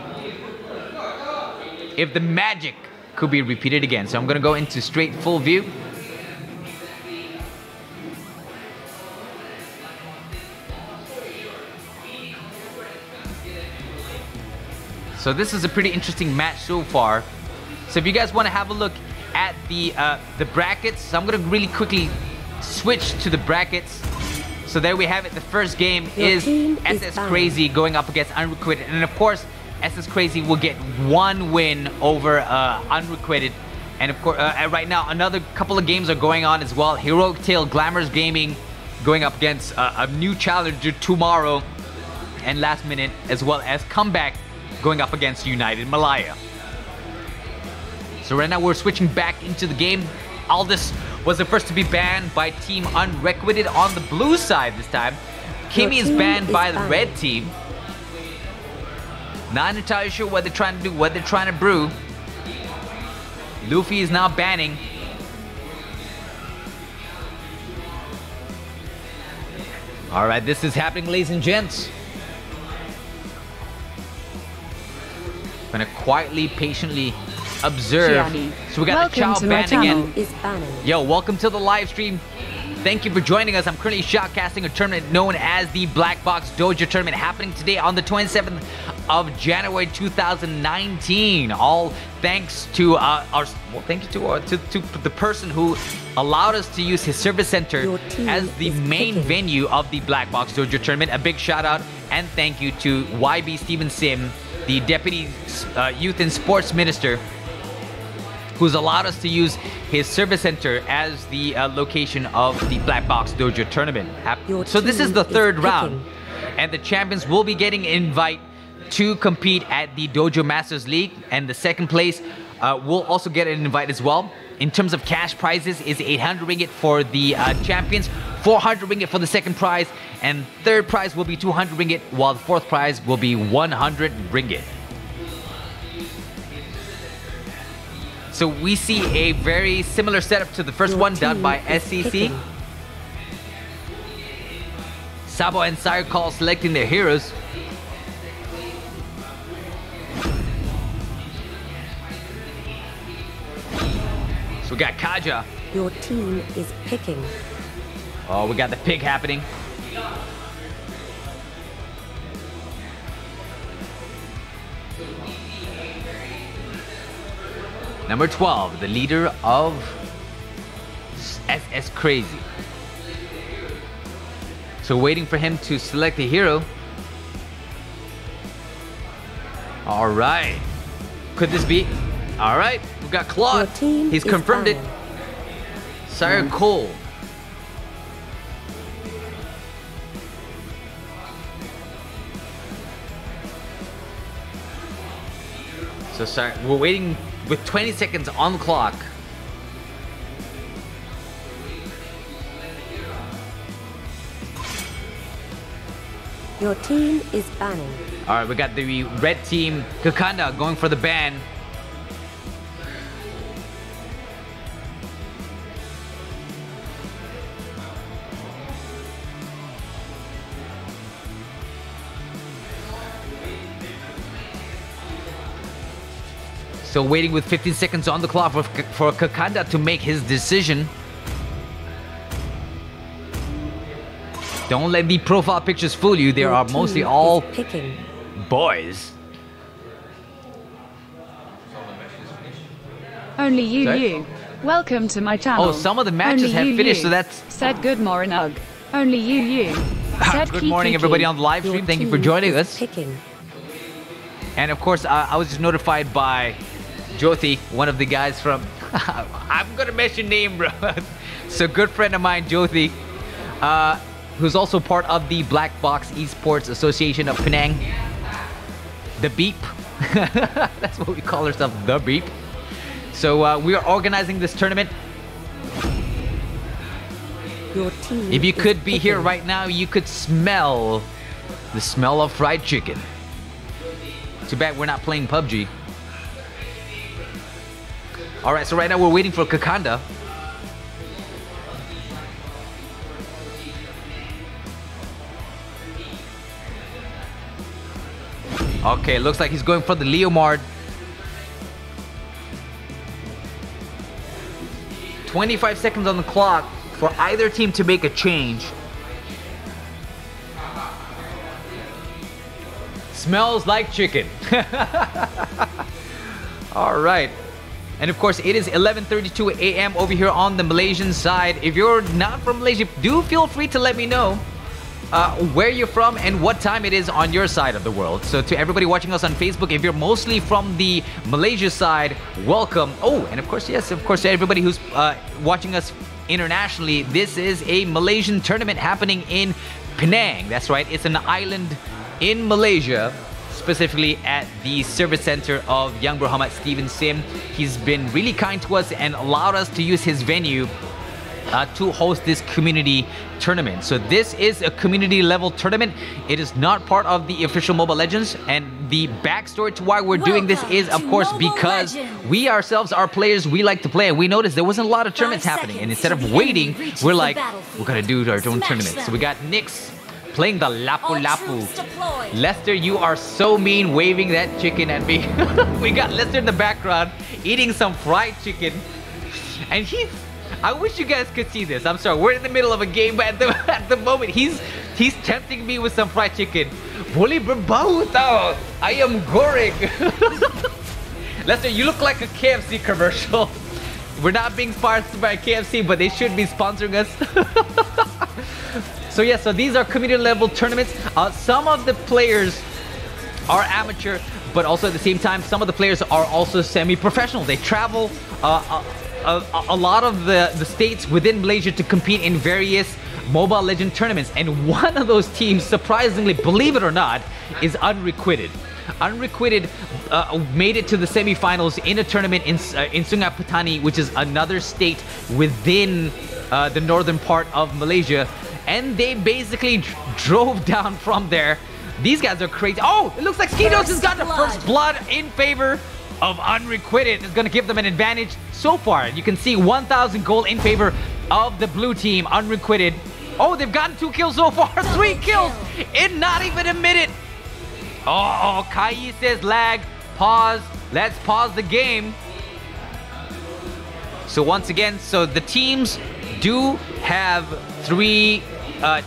A: if the magic could be repeated again. So I'm going to go into straight full view. So this is a pretty interesting match so far. So if you guys want to have a look at the brackets, so I'm going to really quickly switch to the brackets. So there we have it. The first game is SSCRAZY going up against Unrequited. And of course, SSCRAZY will get 1 win over Unrequited. And of course, right now, another couple of games are going on as well. Heroic Tale, Glamorous Gaming going up against a new challenger tomorrow. And Last Minute, as well as Comeback going up against United Malaya. So right now we're switching back into the game. Aldous was the first to be banned by Team Unrequited on the blue side this time. Kimmy is banned by the red team. Not entirely sure what they're trying to do, what they're trying to brew. Luffy is now banning. Alright, this is happening, ladies and gents. Gonna quietly, patiently observe. So we got the Chow banning again. Yo, welcome to the live stream. Thank you for joining us. I'm currently shoutcasting a tournament known as the BLACKBOX DOJO tournament happening today on the 27th of January 2019. All thanks to to the person who allowed us to use his service center as the main venue of the Black Box Dojo tournament. A big shout out and thank you to YB Steven Sim, the Deputy Youth and Sports Minister, who's allowed us to use his service center as the location of the Black Box Dojo tournament. So this is the third round, and the champions will be getting an invite to compete at the Dojo Masters League, and the second place will also get an invite as well. In terms of cash prizes, is 800 ringgit for the champions, 400 ringgit for the second prize, and third prize will be 200 ringgit, while the fourth prize will be 100 ringgit. So we see a very similar setup to the first one done by SCC. Sabo and Sire Call selecting their heroes. So we got Kaja.
B: Your team is picking.
A: Oh, we got the pick happening. Number 12, the leader of SSCRAZY. So waiting for him to select a hero. All right. Could this be? All right. We got Claude. He's confirmed it. Sire Cole. So sorry, we're waiting with 20 seconds on the clock.
B: Your team is banning.
A: All right, we got the red team, Kakanda, going for the ban. So waiting with 15 seconds on the clock for Kakanda to make his decision. Don't let the profile pictures fool you. They are mostly all boys.
C: Only you. Welcome to my channel.
A: Oh, some of the matches have finished, so that's...
C: Said good morning, Ugg. Only you. Said
A: good morning, everybody on the live stream. Thank you for joining us. And of course, I was just notified by Jyoti, one of the guys from... I'm gonna mention name, bro. So good friend of mine, Jyoti, who's also part of the Black Box Esports Association of Penang. The Beep. That's what we call ourselves, The Beep. So we are organizing this tournament. If you could be here right now, you could smell the smell of fried chicken. Too bad we're not playing PUBG. Alright, so right now we're waiting for Kakanda. Okay, looks like he's going for the Leomard. 25 seconds on the clock for either team to make a change. Smells like chicken. All right. And of course, it is 11:32 a.m. over here on the Malaysian side. If you're not from Malaysia, do feel free to let me know where you're from and what time it is on your side of the world. So to everybody watching us on Facebook, if you're mostly from the Malaysia side, welcome. Oh, and of course, yes, of course, to everybody who's watching us internationally, this is a Malaysian tournament happening in Penang. That's right, it's an island in Malaysia, specifically at the service center of Young Muhammad Steven Sim. He's been really kind to us and allowed us to use his venue to host this community tournament. So this is a community level tournament. It is not part of the official Mobile Legends, and the backstory to why we're doing this is, of course, because we ourselves are players. We like to play, and we noticed there wasn't a lot of tournaments happening, and instead of waiting, we're like, we're gonna do our own tournament. So we got Nyx playing the Lapu Lapu. Lester, you are so mean, waving that chicken at me. We got Lester in the background eating some fried chicken, and I wish you guys could see this. I'm sorry, we're in the middle of a game, but at the moment, he's He's tempting me with some fried chicken. Boleh berbau tau. Ayam goreng. Lester, you look like a KFC commercial. We're not being sponsored by KFC, but they should be sponsoring us. So yeah, so these are community level tournaments. Some of the players are amateur, but also at the same time, some of the players are also semi-professional. They travel a lot of the states within Malaysia to compete in various Mobile Legends tournaments. And one of those teams, surprisingly, believe it or not, is Unrequited. Unrequited made it to the semi-finals in a tournament in Sungai Petani, which is another state within the northern part of Malaysia. And they basically drove down from there. These guys are crazy. Oh, it looks like Skidos has got the first blood in favor of Unrequited. It's going to give them an advantage so far. You can see 1,000 gold in favor of the blue team, Unrequited. Oh, they've gotten 2 kills so far. 3 kills in not even a minute. Oh, Kai says lag. Pause. Let's pause the game. So once again, so the teams do have 3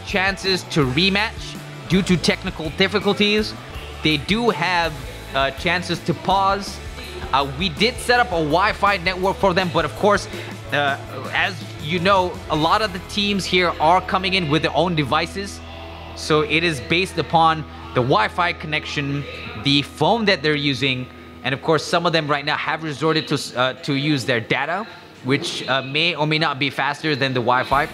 A: chances to rematch. Due to technical difficulties, they do have chances to pause. We did set up a Wi-Fi network for them, but of course, as you know, a lot of the teams here are coming in with their own devices. So it is based upon the Wi-Fi connection, the phone that they're using, and of course, some of them right now have resorted to use their data, which may or may not be faster than the Wi-Fi.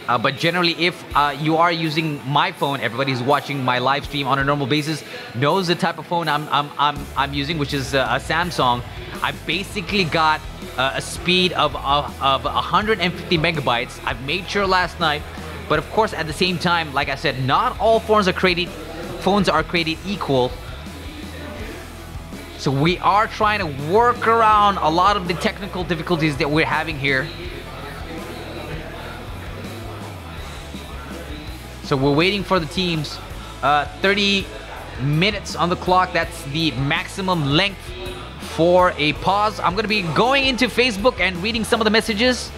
A: But generally, if you are using my phone, everybody who's watching my live stream on a normal basis knows the type of phone I'm using, which is a Samsung. I basically got a speed of 150 megabytes. I've made sure last night, but of course, at the same time, like I said, not all phones are created equal. So we are trying to work around a lot of the technical difficulties that we're having here. So we're waiting for the teams. 30 minutes on the clock. That's the maximum length for a pause. I'm going to be going into Facebook and reading some of the messages.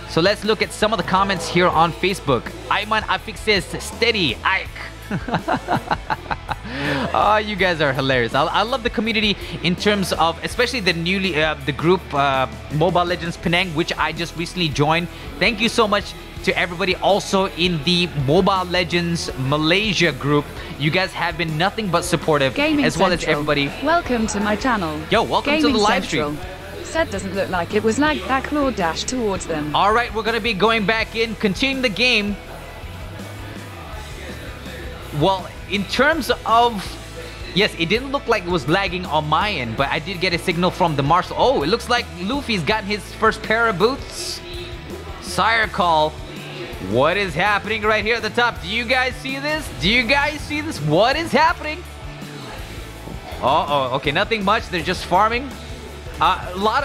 A: So let's look at some of the comments here on Facebook. Ayman Afik says, steady, Ike. Oh, you guys are hilarious. I love the community in terms of, especially the group Mobile Legends Penang, which I just recently joined. Thank you so much to everybody also in the Mobile Legends Malaysia group. You guys have been nothing but supportive,
C: Gaming
A: as well
C: Central.
A: as everybody.
C: Welcome to my channel.
A: Yo, welcome
C: Gaming
A: to the live
C: Central.
A: stream.
C: Said doesn't look like it was lag. That claw dash towards them.
A: All right, we're gonna be going back in, continuing the game. Well, in terms of, yes, it didn't look like it was lagging on my end, but I did get a signal from the marshal. Oh, it looks like Luffy's gotten his first pair of boots. Sire call. What is happening right here at the top? Do you guys see this? Do you guys see this? What is happening? Oh, okay, nothing much. They're just farming. A lot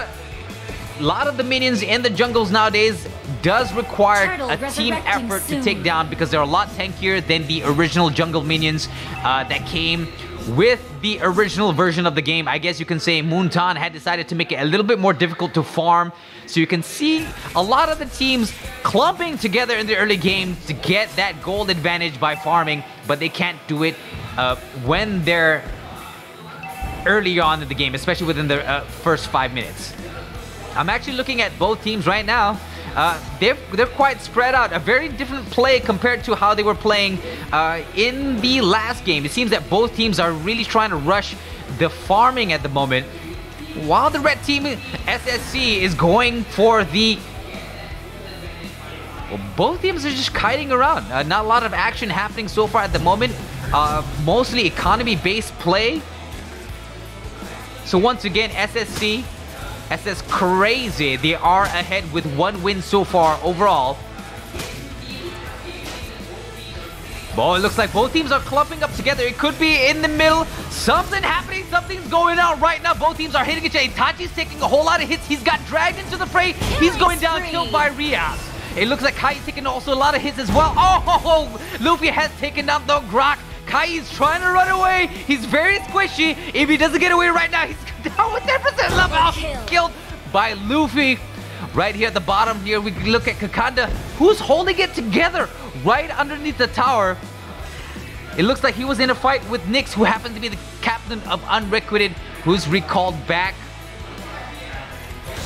A: of the minions in the jungles nowadays does require a team effort to take down, because they're a lot tankier than the original jungle minions that came with the original version of the game. I guess you can say Moonton had decided to make it a little bit more difficult to farm. So you can see a lot of the teams clumping together in the early game to get that gold advantage by farming, but they can't do it when they're early on in the game, especially within the first 5 minutes. I'm actually looking at both teams right now. They're quite spread out. A very different play compared to how they were playing in the last game. It seems that both teams are really trying to rush the farming at the moment, while the red team, SSC, is going for the... Well, both teams are just kiting around. Not a lot of action happening so far at the moment. Mostly economy-based play. So once again, SSC, SSCRAZY, they are ahead with 1 win so far overall. Well, it looks like both teams are clumping up together. It could be in the middle. Something happening. Something's going on right now. Both teams are hitting each other. Itachi's taking a whole lot of hits. He's got dragged into the fray. He's going down, killed by Riaz. It looks like Kai's taking also a lot of hits as well. Oh, Luffy has taken down the Grok. Kai is trying to run away. He's very squishy. If he doesn't get away right now, he's down with 10% level. Killed by Luffy. Right here at the bottom here, we look at Kakanda, who's holding it together. right underneath the tower. It looks like he was in a fight with Nyx, who happens to be the captain of Unrequited, who's recalled back.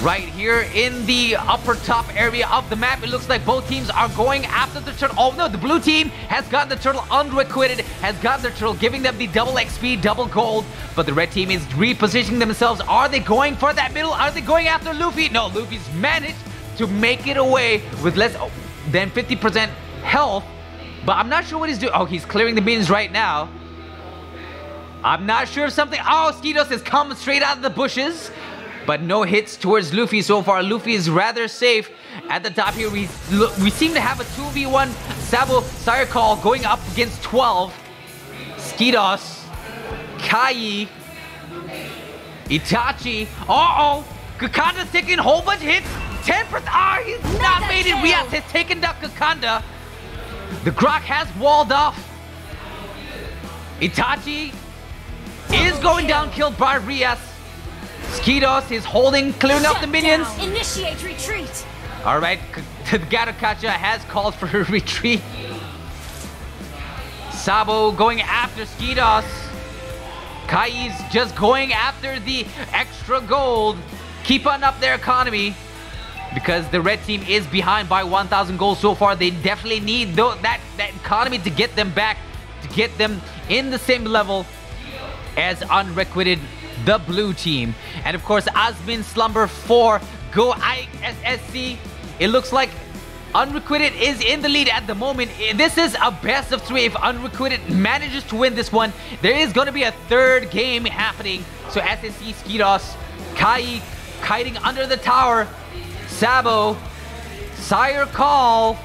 A: Right here in the upper top area of the map, it looks like both teams are going after the turtle. Oh no, the blue team has got the turtle. Unrequited has got the turtle, giving them the double XP, double gold. But the red team is repositioning themselves. Are they going for that middle? Are they going after Luffy? No, Luffy's managed to make it away with less than 50% health. But I'm not sure what he's doing. Oh, he's clearing the minions right now. I'm not sure if something... Oh, Skidos has come straight out of the bushes. But no hits towards Luffy so far. Luffy is rather safe. At the top here, we seem to have a 2v1 Sabo Sire Call going up against 12. Skidos, Kai, Itachi. Uh-oh! Kakanda's taking a whole bunch of hits. 10%. Ah, he's not made it. Rias has taken down Kakanda. The Grok has walled off. Itachi is going down, killed by Rias. Skidos is holding, clearing up the minions.
D: Initiate retreat.
A: All right, the Garukacha has called for a retreat. Sabo going after Skidos. Kai's just going after the extra gold. Keep on up their economy. Because the red team is behind by 1,000 gold so far. They definitely need that economy to get them back. To get them in the same level as Unrequited, the blue team. And of course, Asmin Slumber 4, Go ISSC. It looks like Unrequited is in the lead at the moment. This is a best of 3. If Unrequited manages to win this one, there is going to be a third game happening. So SSC, Skidos, Kai kiting under the tower. Sabo, Sire Call.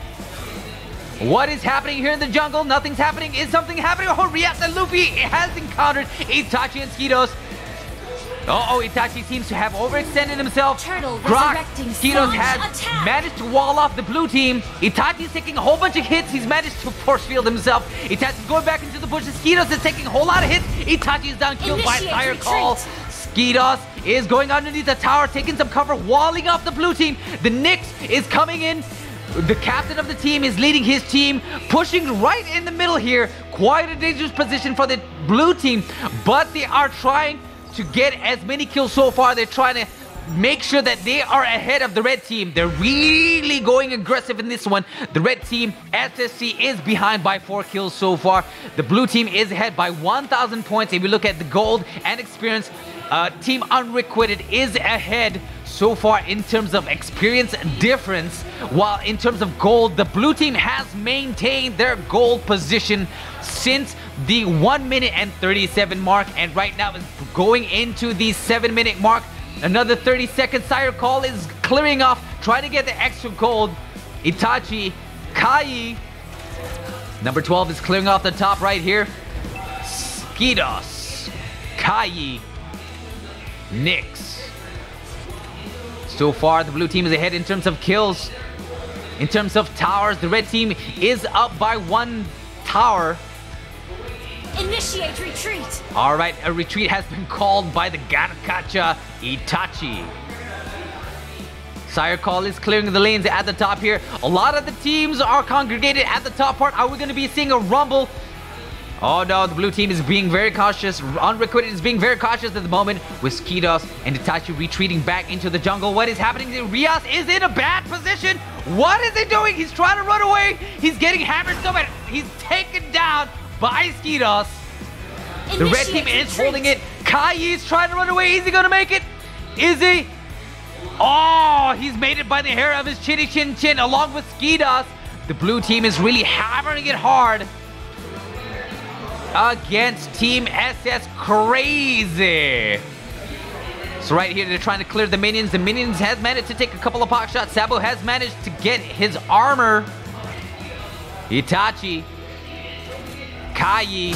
A: What is happening here in the jungle? Nothing's happening. Is something happening? Oh, Rias and Luffy has encountered Itachi and Skidos. Uh-oh, Itachi seems to have overextended himself. Grok, Skidos has managed to wall off the blue team. Itachi's taking a whole bunch of hits. He's managed to force field himself. Itachi's going back into the bushes. Skidos is taking a whole lot of hits. Itachi's down, killed by Sire Call. Skidos is going underneath the tower, taking some cover, walling off the blue team. The Nyx is coming in. The captain of the team is leading his team, pushing right in the middle here. Quite a dangerous position for the blue team, but they are trying to get as many kills so far. They're trying to make sure that they are ahead of the red team. They're really going aggressive in this one. The red team, SSC, is behind by 4 kills so far. The blue team is ahead by 1,000 points. If you look at the gold and experience, Team Unrequited is ahead so far in terms of experience difference, while in terms of gold, the blue team has maintained their gold position since the 1 minute and 37 mark, and right now is going into the 7-minute mark. Another 30 seconds. Sire Call is clearing off, trying to get the extra gold. Itachi, Kai, number 12 is clearing off the top right here. Skidos, Kai, Nyx. So far, the blue team is ahead in terms of kills. In terms of towers, the red team is up by 1 tower.
D: Initiate retreat.
A: All right, a retreat has been called by the Garukacha Itachi. Sire Call is clearing the lanes at the top here. A lot of the teams are congregated at the top part. Are we going to be seeing a rumble? Oh no, the blue team is being very cautious. Unrequited is being very cautious at the moment, with Skidos and Itachi retreating back into the jungle. What is happening? Rias is in a bad position. What is he doing? He's trying to run away. He's getting hammered so bad. He's taken down by Skidos. The red team is holding it. Kai is trying to run away. Is he going to make it? Is he? Oh, he's made it by the hair of his chinny chin chin along with Skidos. The blue team is really hammering it hard against Team SSCRAZY. So right here, they're trying to clear the minions. The minions has managed to take a couple of pot shots. Sabo has managed to get his armor. Itachi, Kai,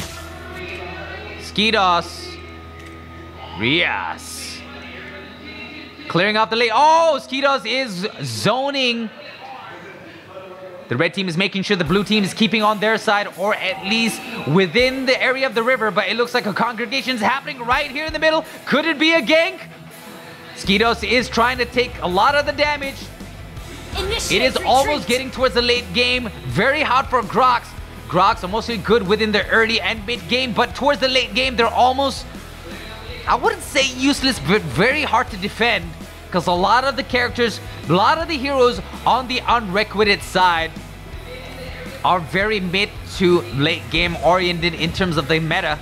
A: Skidos, Rias. Clearing off the lane. Oh, Skidos is zoning. The red team is making sure the blue team is keeping on their side, or at least within the area of the river. But it looks like a congregation is happening right here in the middle. Could it be a gank? Skidos is trying to take a lot of the damage. It is almost getting towards the late game. Very hard for Grox. Grox are mostly good within the early and mid game, but towards the late game, they're almost, I wouldn't say useless, but very hard to defend. Because a lot of the characters, a lot of the heroes on the Unrequited side are very mid to late game oriented in terms of the meta.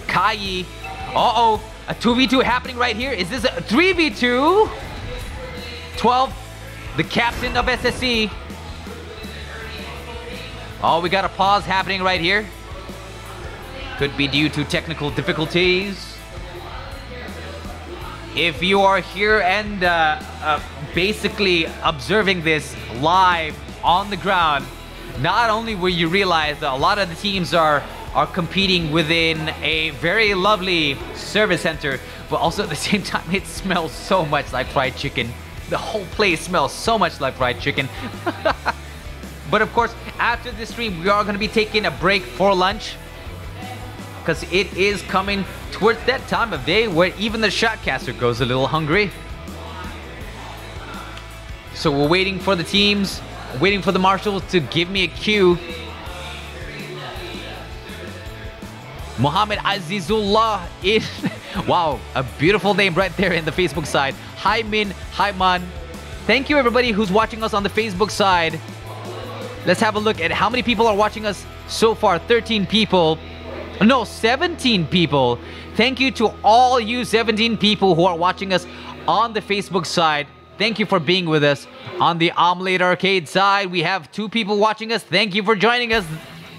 A: Kai, uh-oh, a 2v2 happening right here. Is this a 3v2? 12, the captain of SSC. Oh, we got a pause happening right here. Could be due to technical difficulties. If you are here and basically observing this live on the ground, not only will you realize that a lot of the teams are competing within a very lovely service center, but also at the same time, it smells so much like fried chicken. The whole place smells so much like fried chicken. But of course, after this stream, we are going to be taking a break for lunch, because it is coming towards that time of day where even the shotcaster goes a little hungry. So we're waiting for the teams, waiting for the marshals to give me a cue. Muhammad Azizullah is wow, a beautiful name right there in the Facebook side. Hi Min, hi Man. Thank you everybody who's watching us on the Facebook side. Let's have a look at how many people are watching us so far. 13 people. No, 17 people. Thank you to all you 17 people who are watching us on the Facebook side. Thank you for being with us. On the Omelette Arcade side, we have 2 people watching us. Thank you for joining us.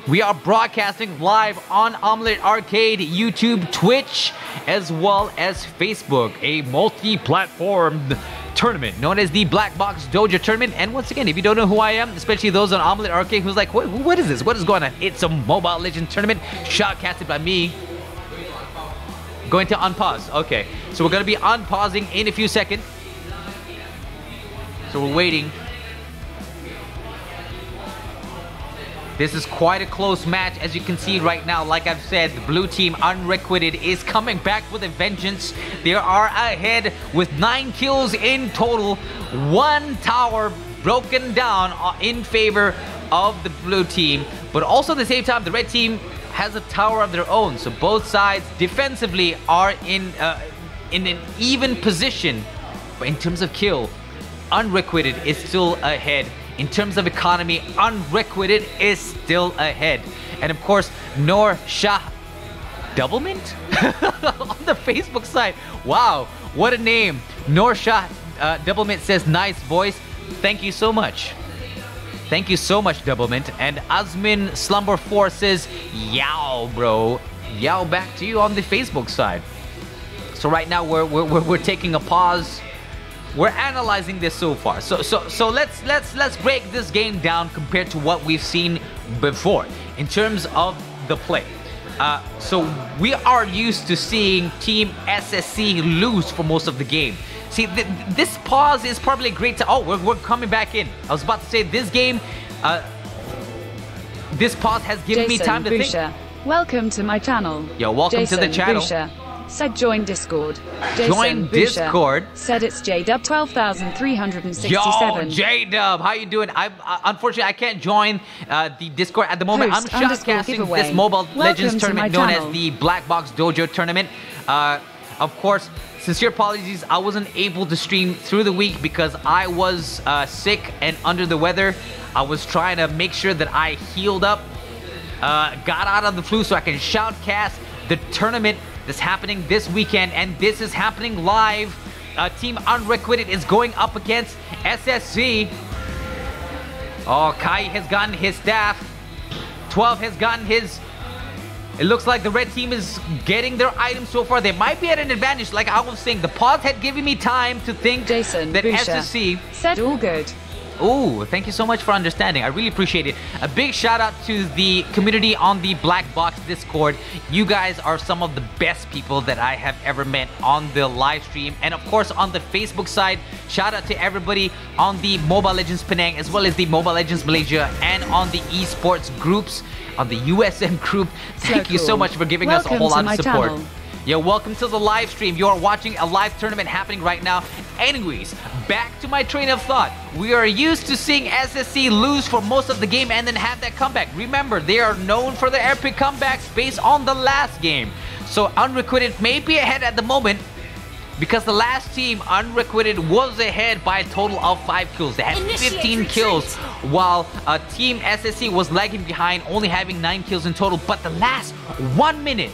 A: We are broadcasting live on Omelette Arcade, YouTube, Twitch, as well as Facebook. A multi-platform tournament known as the BLACKBOX DOJO tournament. And once again, if you don't know who I am, especially those on Omelette Arcade who's like, what is this? What is going on? It's a Mobile Legends tournament shotcasted by me. Going to unpause. Okay, so we're going to be unpausing in a few seconds. So we're waiting. This is quite a close match, as you can see right now. Like I've said, the blue team Unrequited is coming back with a vengeance. They are ahead with 9 kills in total. 1 tower broken down in favor of the blue team. But also at the same time, the red team has a tower of their own. So both sides defensively are in an even position. But in terms of kill, Unrequited is still ahead. In terms of economy, Unrequited is still ahead. And of course, Noor Shah Doublemint on the Facebook side. Wow, what a name. Noor Shah Doublemint says, nice voice. Thank you so much. Thank you so much, Doublemint. And Asmin Slumber 4 says, yow, bro. Yow back to you on the Facebook side. So right now, we're taking a pause. We're analyzing this so far. So let's break this game down compared to what we've seen before in terms of the play. So we are used to seeing Team SSC lose for most of the game. See, this pause is probably great to... Oh, we're coming back in. I was about to say this game, this pause has given me time to think.
C: Welcome to my channel.
A: Yo, welcome to the channel.
C: Said join Discord.
A: Join Discord.
C: Said it's JDub 12,367.
A: Yo, JDub, how you doing? Unfortunately I can't join the Discord at the moment.
C: Host
A: I'm shotcasting this Mobile Legends tournament known as the BLACKBOX DOJO tournament. Of course, sincere apologies, I wasn't able to stream through the week because I was sick and under the weather. I was trying to make sure that I healed up, got out of the flu so I can shoutcast the tournament that's happening this weekend, and this is happening live. Team Unrequited is going up against SSC. Oh, Kai has gotten his staff. 12 has gotten his... It looks like the red team is getting their items so far. They might be at an advantage. Like I was saying, the pause had given me time to think that SSC...
C: Said all good.
A: Oh, thank you so much for understanding. I really appreciate it. A big shout out to the community on the BLACKBOX Discord. You guys are some of the best people that I have ever met on the live stream. And of course, on the Facebook side, shout out to everybody on the Mobile Legends Penang, as well as the Mobile Legends Malaysia, and on the esports groups, on the USM group. Thank you so much for giving us a whole lot of support. Yo, welcome to the live stream. You are watching a live tournament happening right now. Anyways, back to my train of thought. We are used to seeing SSC lose for most of the game and then have that comeback. Remember, they are known for their epic comebacks based on the last game. So Unrequited may be ahead at the moment because the last team, Unrequited, was ahead by a total of 5 kills. They had 15 kills, while Team SSC was lagging behind, only having 9 kills in total. But the last 1 minute,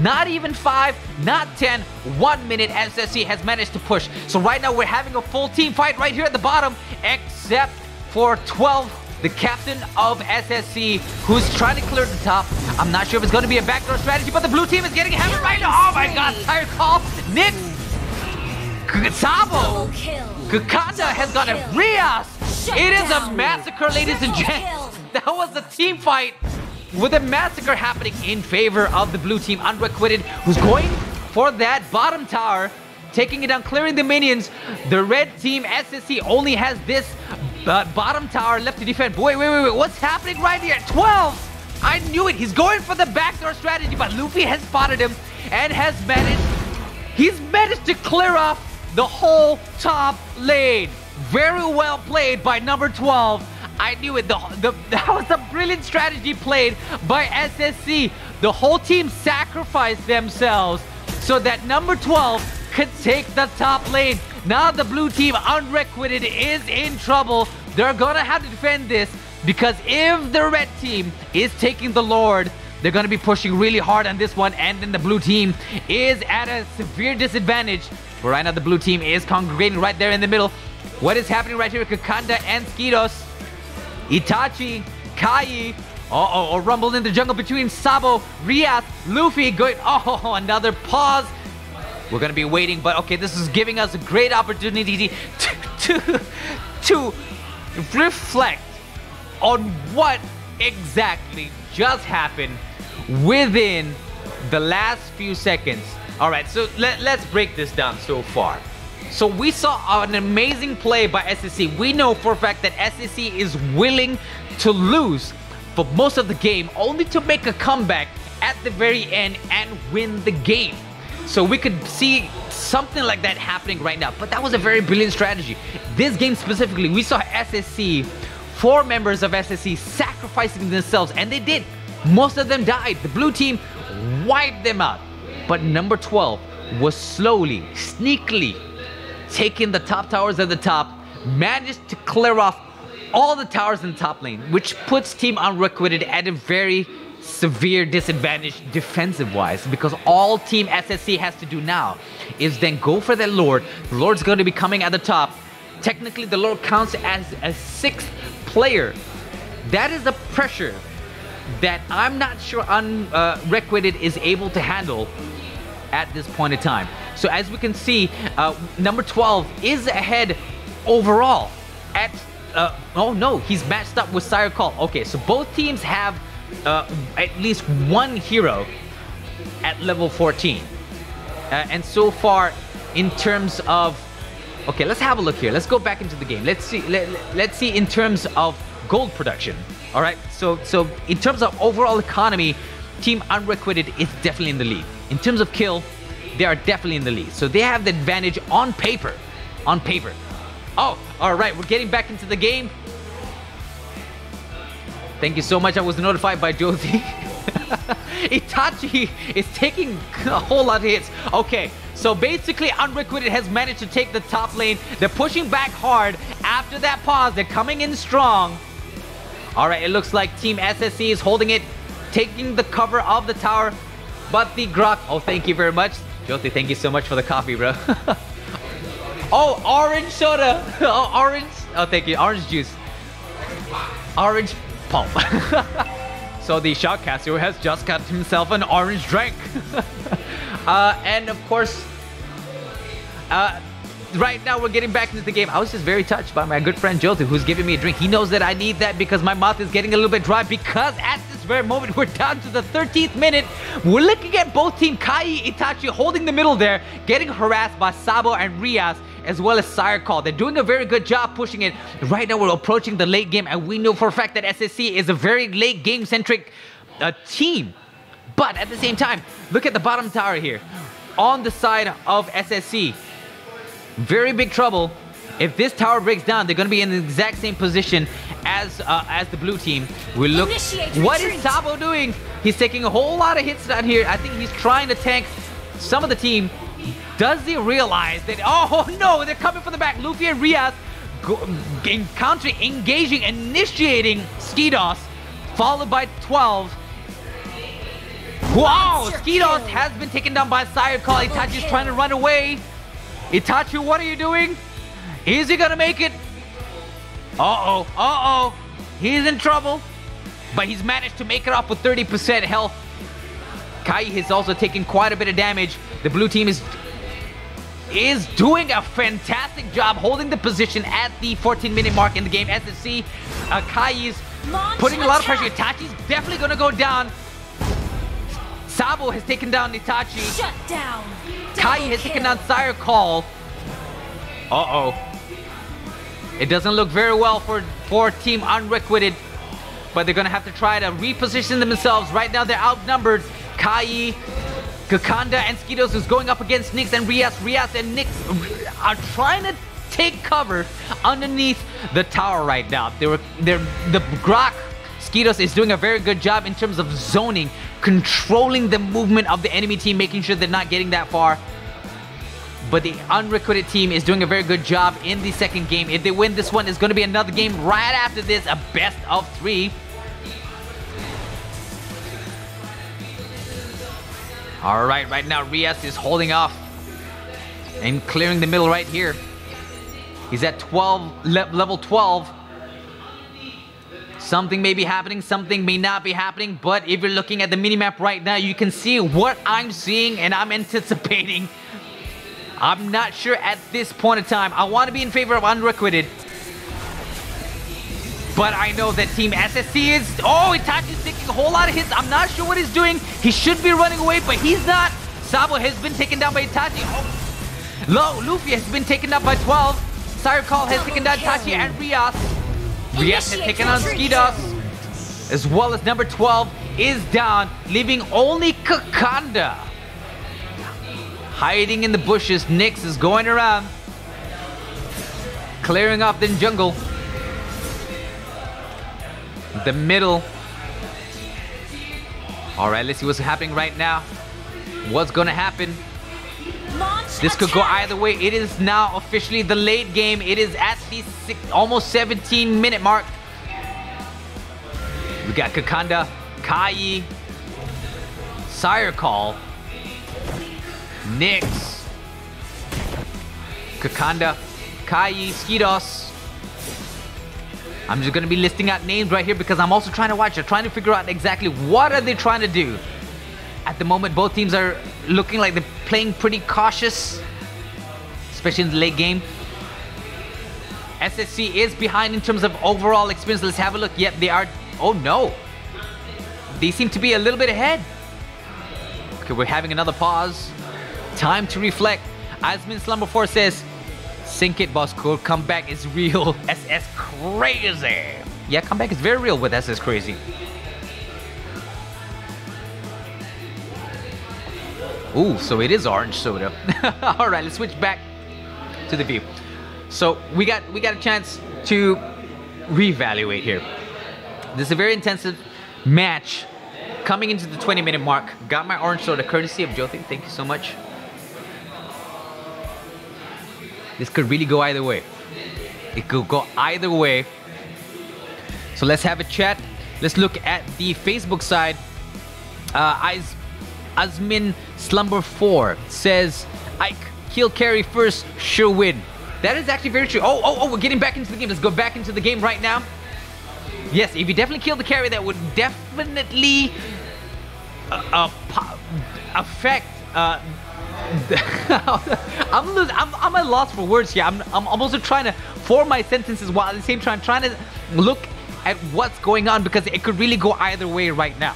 A: not even 5, not 10, 1 minute, SSC has managed to push. So right now we're having a full team fight right here at the bottom, except for 12, the captain of SSC, who's trying to clear the top. I'm not sure if it's going to be a backdoor strategy, but the blue team is getting hammered right now. Oh my god, tired call. Nick, Sabo, Kukanda has got a Rias. It is a massacre, ladies and gents. That was a team fight with a massacre happening in favor of the blue team. Unrequited, who's going for that bottom tower, taking it down, clearing the minions. The red team, SSC, only has this bottom tower left to defend. Wait, what's happening right here? 12! I knew it. He's going for the backdoor strategy, but Luffy has spotted him and has managed to clear off the whole top lane. Very well played by number 12. I knew it. That was a brilliant strategy played by SSC. The whole team sacrificed themselves so that number 12 could take the top lane. Now the blue team, Unrequited, is in trouble. They're gonna have to defend this because if the red team is taking the Lord, they're gonna be pushing really hard on this one, and then the blue team is at a severe disadvantage. But right now the blue team is congregating right there in the middle. What is happening right here with Kakanda and Skidos? Itachi, Kai, rumble in the jungle between Sabo, Rias, Luffy going, another pause. We're gonna be waiting, but okay, this is giving us a great opportunity to reflect on what exactly just happened within the last few seconds. All right, so let's break this down so far. So we saw an amazing play by SSC. We know for a fact that SSC is willing to lose for most of the game only to make a comeback at the very end and win the game. So we could see something like that happening right now, but that was a very brilliant strategy. This game specifically, we saw SSC, 4 members of SSC sacrificing themselves, and they did. Most of them died. The blue team wiped them out. But number 12 was slowly, sneakily taking the top towers at the top, managed to clear off all the towers in the top lane, which puts Team Unrequited at a very severe disadvantage defensive-wise, because all Team SSC has to do now is then go for that Lord. The Lord's going to be coming at the top. Technically, the Lord counts as a 6th player. That is the pressure that I'm not sure Unrequited is able to handle at this point in time. So as we can see, number 12 is ahead overall at, oh no, he's matched up with Sire Call. Okay, so both teams have at least one hero at level 14. And so far, in terms of, okay, let's have a look here. Let's go back into the game. Let's see in terms of gold production. All right, so in terms of overall economy, Team Unrequited is definitely in the lead. In terms of kill, they are definitely in the lead. So they have the advantage on paper. On paper. Oh, all right, we're getting back into the game. Thank you so much. I was notified by Josie. Itachi is taking a whole lot of hits. Okay, so basically Unrequited has managed to take the top lane. They're pushing back hard. After that pause, they're coming in strong. All right, it looks like Team SSC is holding it, taking the cover of the tower. But the Grok, oh, thank you very much. Josie, thank you so much for the coffee, bro. Oh, orange soda. Oh, orange. Oh, thank you. Orange juice. Orange pulp. So the Shoutcaster has just got himself an orange drink. And of course, right now we're getting back into the game. I was just very touched by my good friend Josie, who's giving me a drink. He knows that I need that because my mouth is getting a little bit dry, because at this very moment we're down to the 13th minute. We're looking at both team Kai, Itachi holding the middle there, getting harassed by Sabo and Rias, as well as Sire Call. They're doing a very good job pushing it. Right now we're approaching the late game, and we know for a fact that SSC is a very late game centric team. But at the same time, look at the bottom tower here. on the side of SSC. Very big trouble. If this tower breaks down, they're going to be in the exact same position as the blue team. We look. What is Sabo doing? He's taking a whole lot of hits down here. I think he's trying to tank some of the team. Does he realize that? Oh no, they're coming from the back. Luffy and Rias engaging, initiating Skidos, followed by 12. Wow, Skidos has been taken down by Sire Call. Itachi's trying to run away. Itachi, what are you doing? Is he gonna make it? Uh-oh. He's in trouble. But he's managed to make it off with 30% health. Kai has also taken quite a bit of damage. The blue team is doing a fantastic job holding the position at the 14-minute mark in the game. SSC, Kai is putting a lot of pressure. Itachi's definitely gonna go down. Sabo has taken down Itachi.
D: Shut down.
A: Kai has taken down Sire Call. Uh-oh. It doesn't look very well for Team Unrequited, but they're gonna have to try to reposition themselves. Right now they're outnumbered. Kai, Kakanda, and Skidos is going up against Nyx and Rias. Rias and Nyx are trying to take cover underneath the tower right now. The Grok Skidos is doing a very good job in terms of zoning, controlling the movement of the enemy team, making sure they're not getting that far. But the Unrequited team is doing a very good job in the second game. If they win this one, it's going to be another game right after this, a best of 3. Alright, right now Rias is holding off and clearing the middle right here. He's at 12, level 12. Something may be happening, something may not be happening, but if you're looking at the minimap right now, you can see what I'm seeing and I'm anticipating. I'm not sure at this point in time. I want to be in favor of Unrequited, but I know that Team SSC is... Oh, Itachi's taking a whole lot of hits. I'm not sure what he's doing. He should be running away, but he's not. Sabo has been taken down by Itachi. Oh. Luffy has been taken down by 12. Sire Call has taken down Itachi and Rias. Rias has taken on Skidos, as well as number 12 is down, leaving only Kakanda hiding in the bushes. Nyx is going around, clearing off the jungle. The middle. Alright, let's see what's happening right now. What's gonna happen? This could go either way. It is now officially the late game. It is at the almost 17-minute mark. We got Kakanda, Kai, Sire Call, Nyx, Kakanda, Kai, Skidos. I'm just gonna be listing out names right here because I'm also trying to watch it, trying to figure out exactly what are they trying to do. At the moment, both teams are looking like they're playing pretty cautious, especially in the late game. SSC is behind in terms of overall experience. Let's have a look. Yep, they are. Oh no, they seem to be a little bit ahead. Okay, we're having another pause. Time to reflect. Asmin Slumber 4 says, "Sink it, boss code. Comeback is real. SSCRAZY." Yeah, comeback is very real with SSCRAZY. Ooh, so it is orange soda. All right, let's switch back to the view. So we got a chance to reevaluate here. This is a very intensive match coming into the 20-minute mark. Got my orange soda courtesy of Jyoti. Thank you so much. This could really go either way. It could go either way. So let's have a chat. Let's look at the Facebook side. Asmin Slumber 4 says, Ike, kill carry first, sure win. That is actually very true. Oh, we're getting back into the game. Let's go back into the game right now. Yes, if you definitely kill the carry, that would definitely affect... I'm at a loss for words here. I'm also trying to form my sentences while at the same time trying to look at what's going on because it could really go either way right now.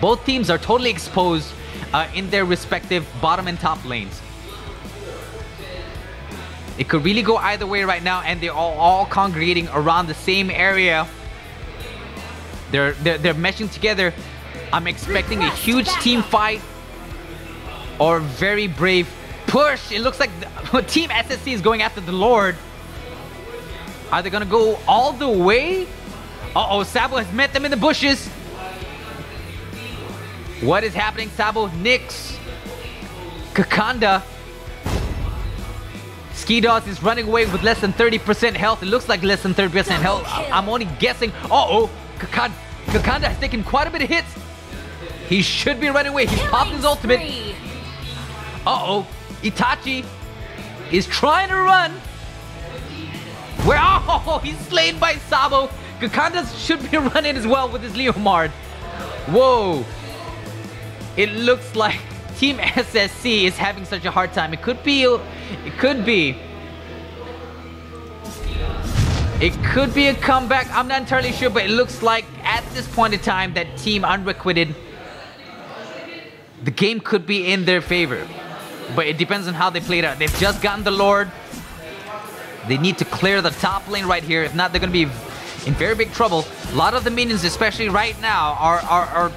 A: Both teams are totally exposed in their respective bottom and top lanes. It could really go either way right now, and they're all congregating around the same area. They're meshing together. I'm expecting a huge team fight. or very brave push. It looks like Team SSC is going after the Lord. Are they gonna go all the way? Uh-oh, Sabo has met them in the bushes. What is happening? Sabo, Nyx, Kakanda. Skidos is running away with less than 30% health. It looks like less than 30% health. I'm only guessing. Uh-oh, Kakanda has taken quite a bit of hits. He should be running away. He's popped his ultimate. Uh-oh, Itachi is trying to run. Where? Oh, he's slain by Sabo. Kakanda should be running as well with his Leomard. Whoa. It looks like Team SSC is having such a hard time. It could be a comeback. I'm not entirely sure, but it looks like at this point in time that Team Unrequited, the game could be in their favor. But it depends on how they play it out. They've just gotten the Lord. They need to clear the top lane right here. If not, they're going to be in very big trouble. A lot of the minions, especially right now, are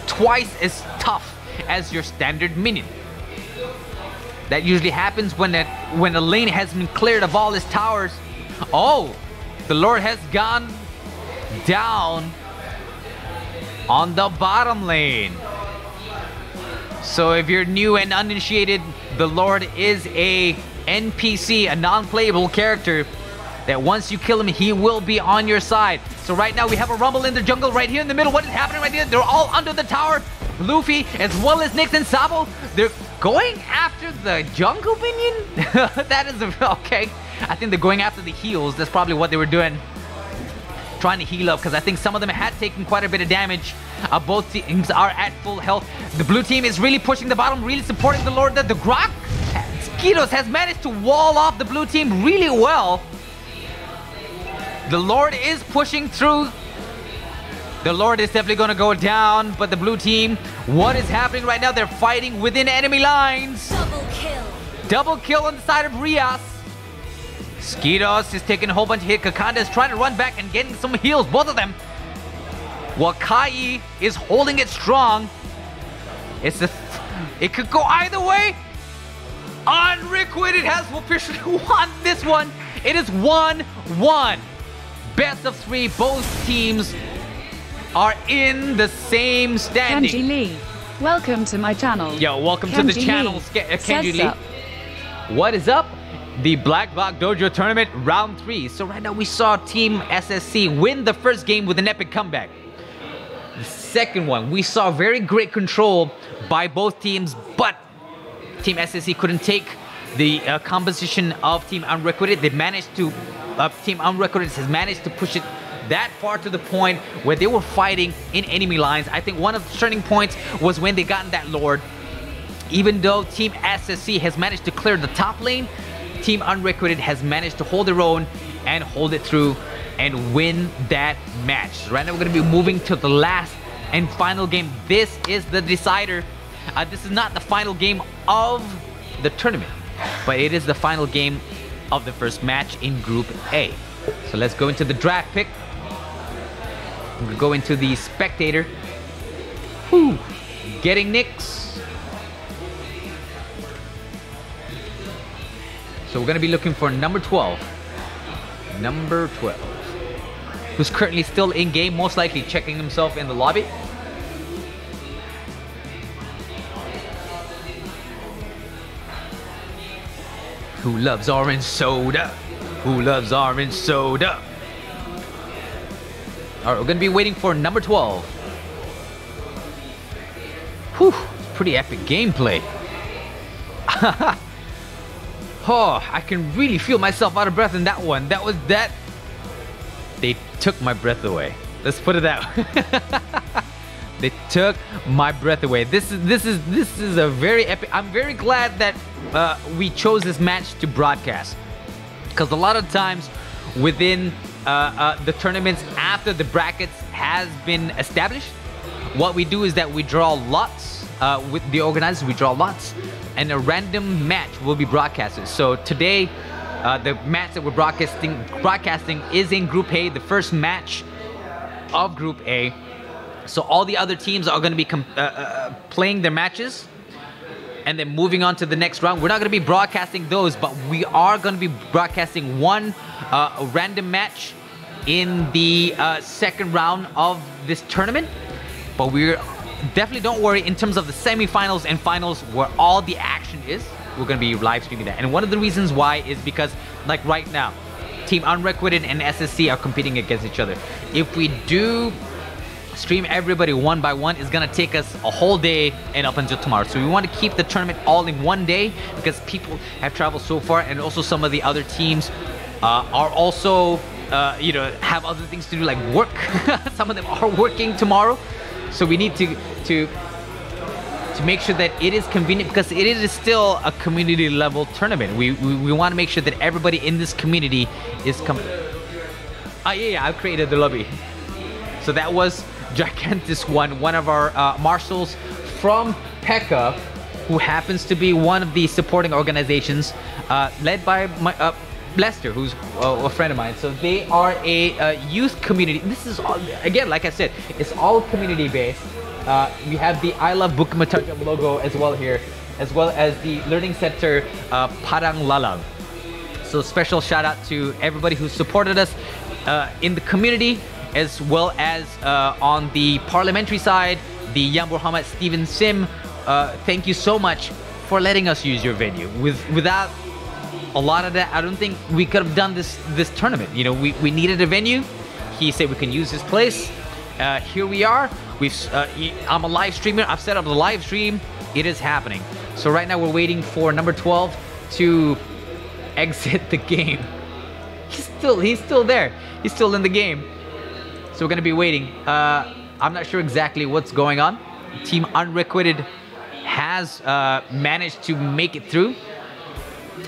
A: twice as tough as your standard minion. That usually happens when the lane has been cleared of all his towers. Oh, the Lord has gone down on the bottom lane. So if you're new and uninitiated, the Lord is a NPC, a non-playable character that once you kill him, he will be on your side. So right now we have a rumble in the jungle right here in the middle. What is happening right here? They're all under the tower. Luffy as well as Nyx and Sabo, they're going after the jungle minion. That is okay. I think they're going after the heals. That's probably what they were doing, trying to heal up, because I think some of them had taken quite a bit of damage. Both teams are at full health. The blue team is really pushing the bottom, really supporting the Lord. The Grok Skidos has managed to wall off the blue team really well. The Lord is pushing through. The Lord is definitely going to go down, but the blue team, what is happening right now? They're fighting within enemy lines.
D: Double kill.
A: Double kill on the side of Rias. Skidos is taking a whole bunch of hits. Kakanda is trying to run back and getting some heals, both of them. While Kai is holding it strong. It could go either way. Unrequited has officially won this one. It is 1-1. Best of 3. Both teams are in the same standing.
C: Kenji Lee, welcome to my channel.
A: Yo, welcome to the channel, Kenji Lee. What is up? The Black Box Dojo Tournament Round 3. So right now we saw Team SSC win the first game with an epic comeback. The second one, we saw very great control by both teams, but Team SSC couldn't take the composition of Team Unrequited. They managed to, Team Unrequited has managed to push it that far to the point where they were fighting in enemy lines. I think one of the turning points was when they got in that Lord. Even though Team SSC has managed to clear the top lane, Team Unrequited has managed to hold their own and hold it through and win that match. So right now we're going to be moving to the last and final game. This is the decider. This is not the final game of the tournament, but it is the final game of the first match in Group A. So let's go into the draft pick. We'll go into the spectator. Whew. Getting Nyx. So we're going to be looking for number 12. Number 12. Who's currently still in game, most likely checking himself in the lobby. Who loves orange soda? Who loves orange soda? Alright, we're gonna be waiting for number 12. Whew, pretty epic gameplay. Oh, I can really feel myself out of breath in that one. They took my breath away. Let's put it that way. They took my breath away. This is a very epic. I'm very glad that we chose this match to broadcast, because a lot of times within the tournaments after the brackets has been established, what we do is that we draw lots with the organizers. We draw lots, and a random match will be broadcasted. So today, the match that we're broadcasting is in Group A, the first match of Group A. So all the other teams are going to be playing their matches. And then moving on to the next round, we're not going to be broadcasting those, but we are going to be broadcasting one random match in the second round of this tournament. But we're definitely, don't worry, in terms of the semifinals and finals where all the action is, we're going to be live streaming that. And one of the reasons why is because, like right now, Team Unrequited and SSC are competing against each other. If we do stream everybody one by one, it's going to take us a whole day and up until tomorrow. So we want to keep the tournament all in one day because people have traveled so far, and also some of the other teams are also, you know, have other things to do like work. Some of them are working tomorrow. So we need to make sure that it is convenient, because it is still a community level tournament. We want to make sure that everybody in this community is yeah, I created the lobby. So that was Gigantus one of our marshals from Pekka, who happens to be one of the supporting organizations led by my, Lester, who's a friend of mine. So they are a youth community. This is all, again, like I said, it's all community based. We have the I Love Bukmatarjam logo as well here, as well as the Learning Center Parang Lalang. So special shout out to everybody who supported us in the community, as well as on the parliamentary side, the Yang Muhammad Steven Sim. Thank you so much for letting us use your venue. Without a lot of that, I don't think we could have done this tournament. You know, we needed a venue. He said we can use his place. Here we are. I'm a live streamer. I've set up the live stream. It is happening. So right now we're waiting for number 12 to exit the game. He's still there. He's still in the game. So we're gonna be waiting. I'm not sure exactly what's going on. Team Unrequited has managed to make it through.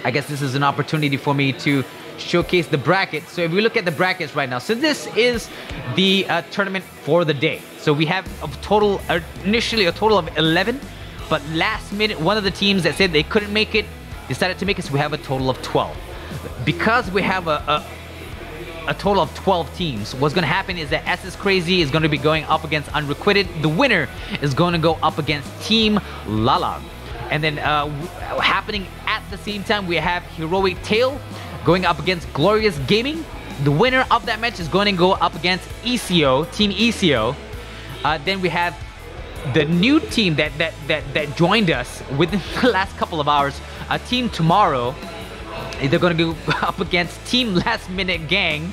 A: I guess this is an opportunity for me to showcase the bracket. So if we look at the brackets right now, so this is the tournament for the day. So we have a total, initially a total of 11, but last minute, one of the teams that said they couldn't make it decided to make it, so we have a total of 12. Because we have a total of 12 teams, what's going to happen is that SSCRAZY is going to be going up against Unrequited. The winner is going to go up against Team Lalang. And then happening at the same time, we have Heroic Tail going up against Glorious Gaming. The winner of that match is going to go up against ECO, Team ECO. Then we have the new team that joined us within the last couple of hours, Team Tomorrow. They're going to go up against Team Last Minute Gang,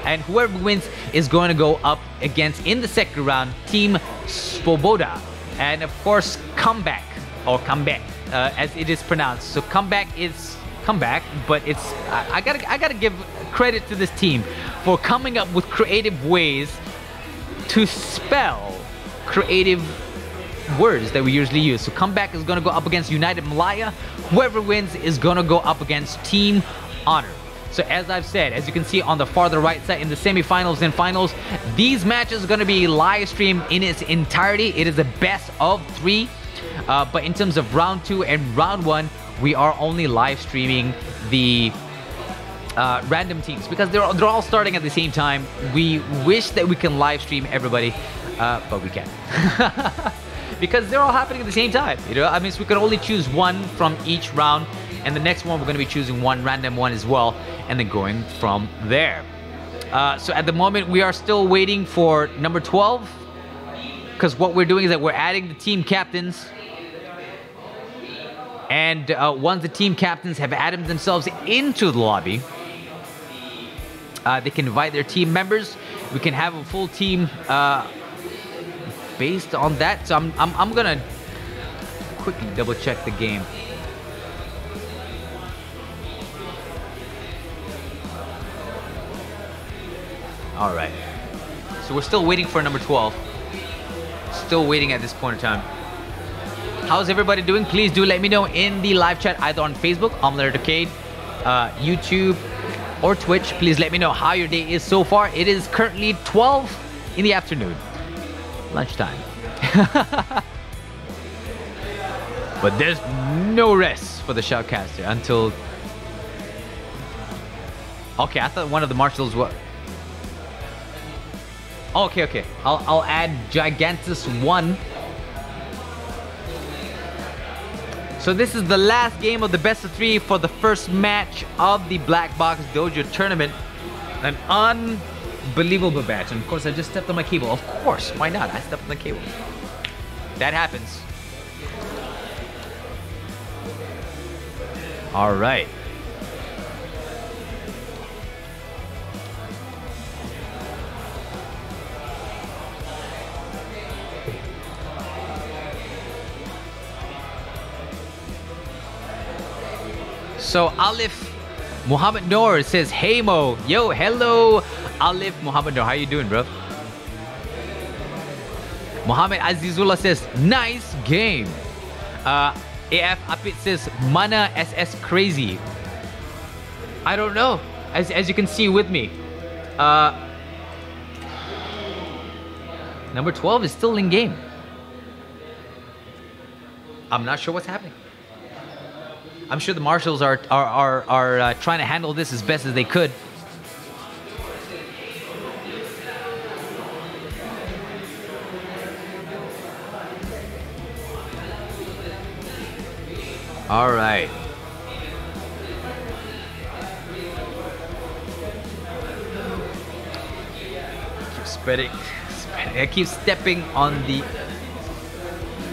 A: and whoever wins is going to go up against, in the second round, Team Svoboda, and of course Comeback, or Comeback as it is pronounced. So Comeback is comeback, but it's I gotta give credit to this team for coming up with creative ways to spell creative words that we usually use. So Comeback is going to go up against United Malaya. Whoever wins is going to go up against Team Honor. So as I've said, as you can see on the farther right side, in the semifinals and finals, these matches are going to be live streamed in its entirety. It is a best of 3, but in terms of round 2 and round 1, we are only live streaming the random teams because they're all starting at the same time. We wish that we can live stream everybody, but we can't. Because they're all happening at the same time, you know. I mean, so we can only choose one from each round, and the next one we're going to be choosing one random one as well, and then going from there. So at the moment we are still waiting for number 12, because what we're doing is that we're adding the team captains, and once the team captains have added themselves into the lobby, they can invite their team members. We can have a full team based on that. So I'm gonna quickly double check the game. All right, so we're still waiting for number 12. Still waiting at this point in time. How's everybody doing? Please do let me know in the live chat, either on Facebook, Omelette Arcade, YouTube, or Twitch. Please let me know how your day is so far. It is currently 12 in the afternoon. Lunchtime. But there's no rest for the shoutcaster until... Okay, I thought one of the marshals was... Okay. I'll add Gigantus 1 So this is the last game of the best of 3 for the first match of the Black Box Dojo tournament. An unbelievable match. And of course, I just stepped on my cable. Of course, why not? I stepped on the cable. That happens. All right. So Alif Muhammad Noor says, "Hey Mo, yo, hello, Alif Muhammad Noor, how you doing, bro?" Muhammad Azizullah says, "Nice game." AF Apit says, "Mana SSCRAZY." I don't know. As you can see with me, number 12 is still in game. I'm not sure what's happening. I'm sure the marshals are trying to handle this as best as they could. All right. Keep spreading. I keep stepping on the.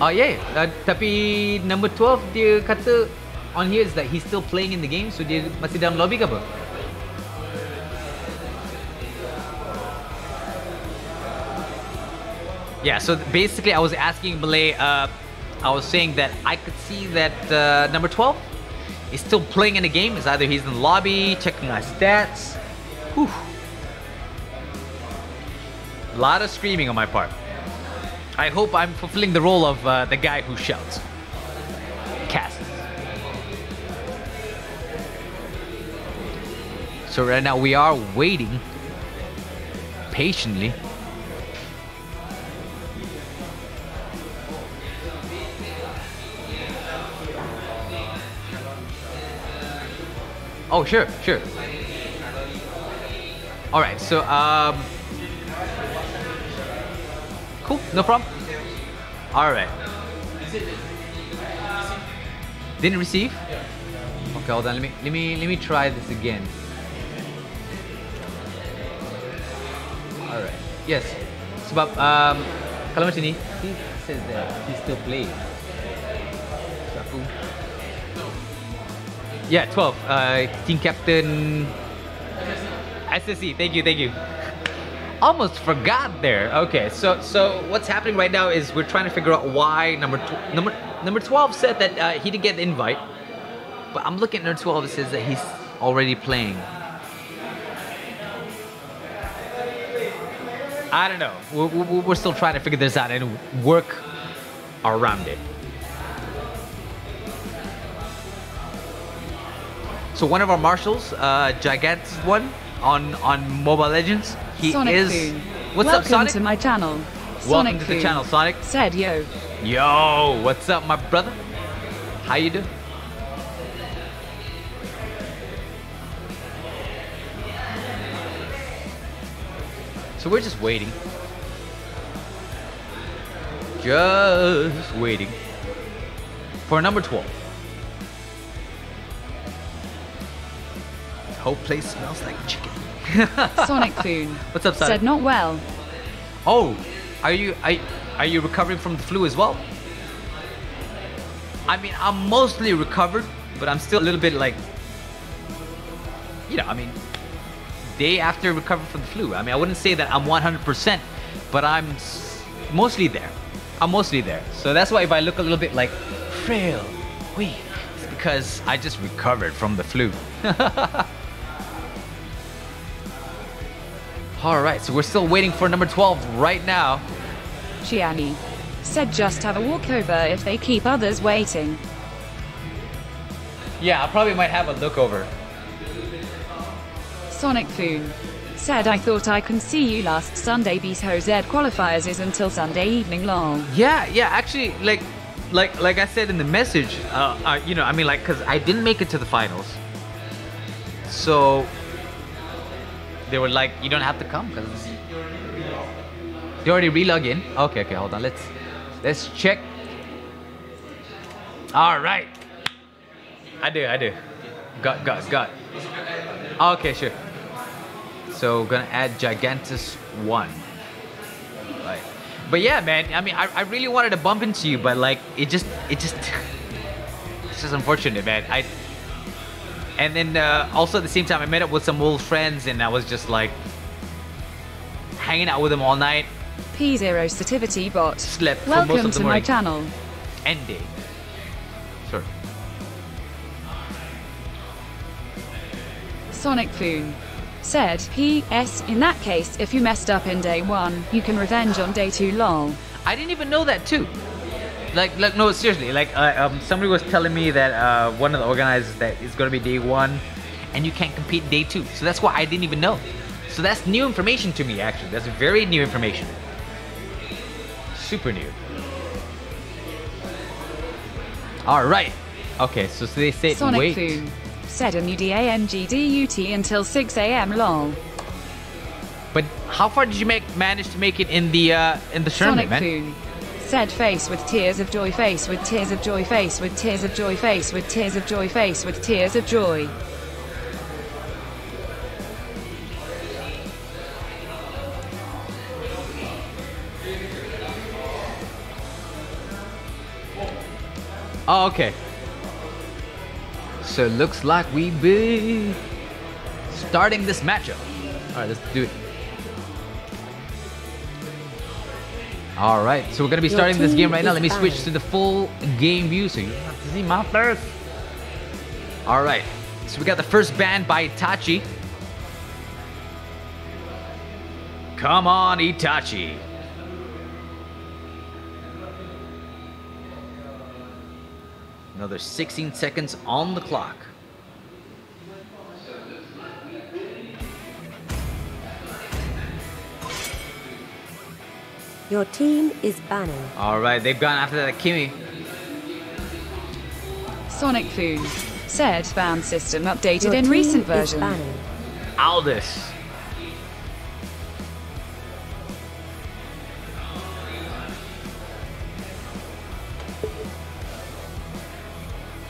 A: Oh yeah. Tapi number 12 dia kata on here is that he's still playing in the game, so dia masih dalam lobby ke apa? Yeah, so basically I was asking Belay, I was saying that I could see that number 12 is still playing in the game. It's either he's in the lobby, checking my stats. Whew. A lot of screaming on my part. I hope I'm fulfilling the role of the guy who shouts. Cast. So right now we are waiting patiently. Oh, sure. All right, so cool, no problem. All right. Didn't receive? Okay, hold on. Let me try this again. All right. Yes. Sebab kalau macam ni, he says that he still plays. So aku. Yeah, 12. Team captain SSC. Thank you. Almost forgot there. Okay, so what's happening right now is we're trying to figure out why number 12 said that he didn't get the invite, but I'm looking at number 12. It says that he's already playing. I don't know. We're still trying to figure this out and work around it. So one of our marshals, gigantic one on Mobile Legends, he
C: Sonic
A: is.
C: Foon.
A: What's up, Sonic?
C: Welcome to my channel.
A: Welcome
C: Sonic
A: to the
C: Foon
A: channel, Sonic.
C: Said yo.
A: Yo, what's up, my brother? How you doing? So we're just waiting. Just waiting for number 12. Whole place smells like chicken.
C: Sonic Foon.
A: What's up, Sonic?
C: Said not well.
A: Oh, are you recovering from the flu as well? I mean, I'm mostly recovered, but I'm still a little bit like, you know, I mean, day after recovering from the flu. I mean, I wouldn't say that I'm 100%, but I'm mostly there. I'm mostly there. So that's why if I look a little bit like frail, weak, it's because I just recovered from the flu. All right, so we're still waiting for number 12 right now.
C: Chiani. Said just have a walkover if they keep others waiting.
A: Yeah, I probably might have a look over.
C: Sonic Foon. Said I thought I could see you last Sunday beat Jose qualifiers is until Sunday evening long.
A: Yeah, actually, like I said in the message, you know, I mean, like, cause I didn't make it to the finals, so they were like, you don't have to come, cause they already relog in. Okay, hold on, let's check. All right. I do. Got. Okay, sure. So gonna add Gigantus 1. Right. But yeah, man, I mean, I really wanted to bump into you, but like, it's just it's just unfortunate, man. And then also at the same time, I met up with some old friends, and I was just like hanging out with them all night.
C: P0 Sativity Bot.
A: Slept for most
C: Welcome
A: of the
C: to
A: morning.
C: my channel.
A: End day. Sure.
C: Sonic Foon said, P.S. In that case, if you messed up in day 1, you can revenge on day 2, lol.
A: I didn't even know that too. Like no, seriously. Like somebody was telling me that one of the organizers that is gonna be day 1, and you can't compete day 2. So that's why I didn't even know. So that's new information to me. Actually, that's very new information. Super new. All right. Okay. So they said
C: Sonic
A: wait.
C: Foon said MUDANGDUT until 6 a.m. lol.
A: But how far did you manage to make it in the tournament,
C: Sonic
A: man?
C: Foon said face with tears of joy, face with tears of joy, face with tears of joy, face with tears of joy, face with tears of joy.
A: Oh, okay. So it looks like we be starting this matchup. All right, let's do it. All right, so we're gonna be starting this game right now. Let me switch to the full game view so you don't have to see my face. All right, so we got the first ban by Itachi. Come on, Itachi. Another 16 seconds on the clock.
B: Your team is banning.
A: All right, they've gone after that Kimi.
C: Sonic Foon said ban system updated
B: Your
C: in
B: team
C: recent
B: is
C: version.
B: banning.
A: Aldous.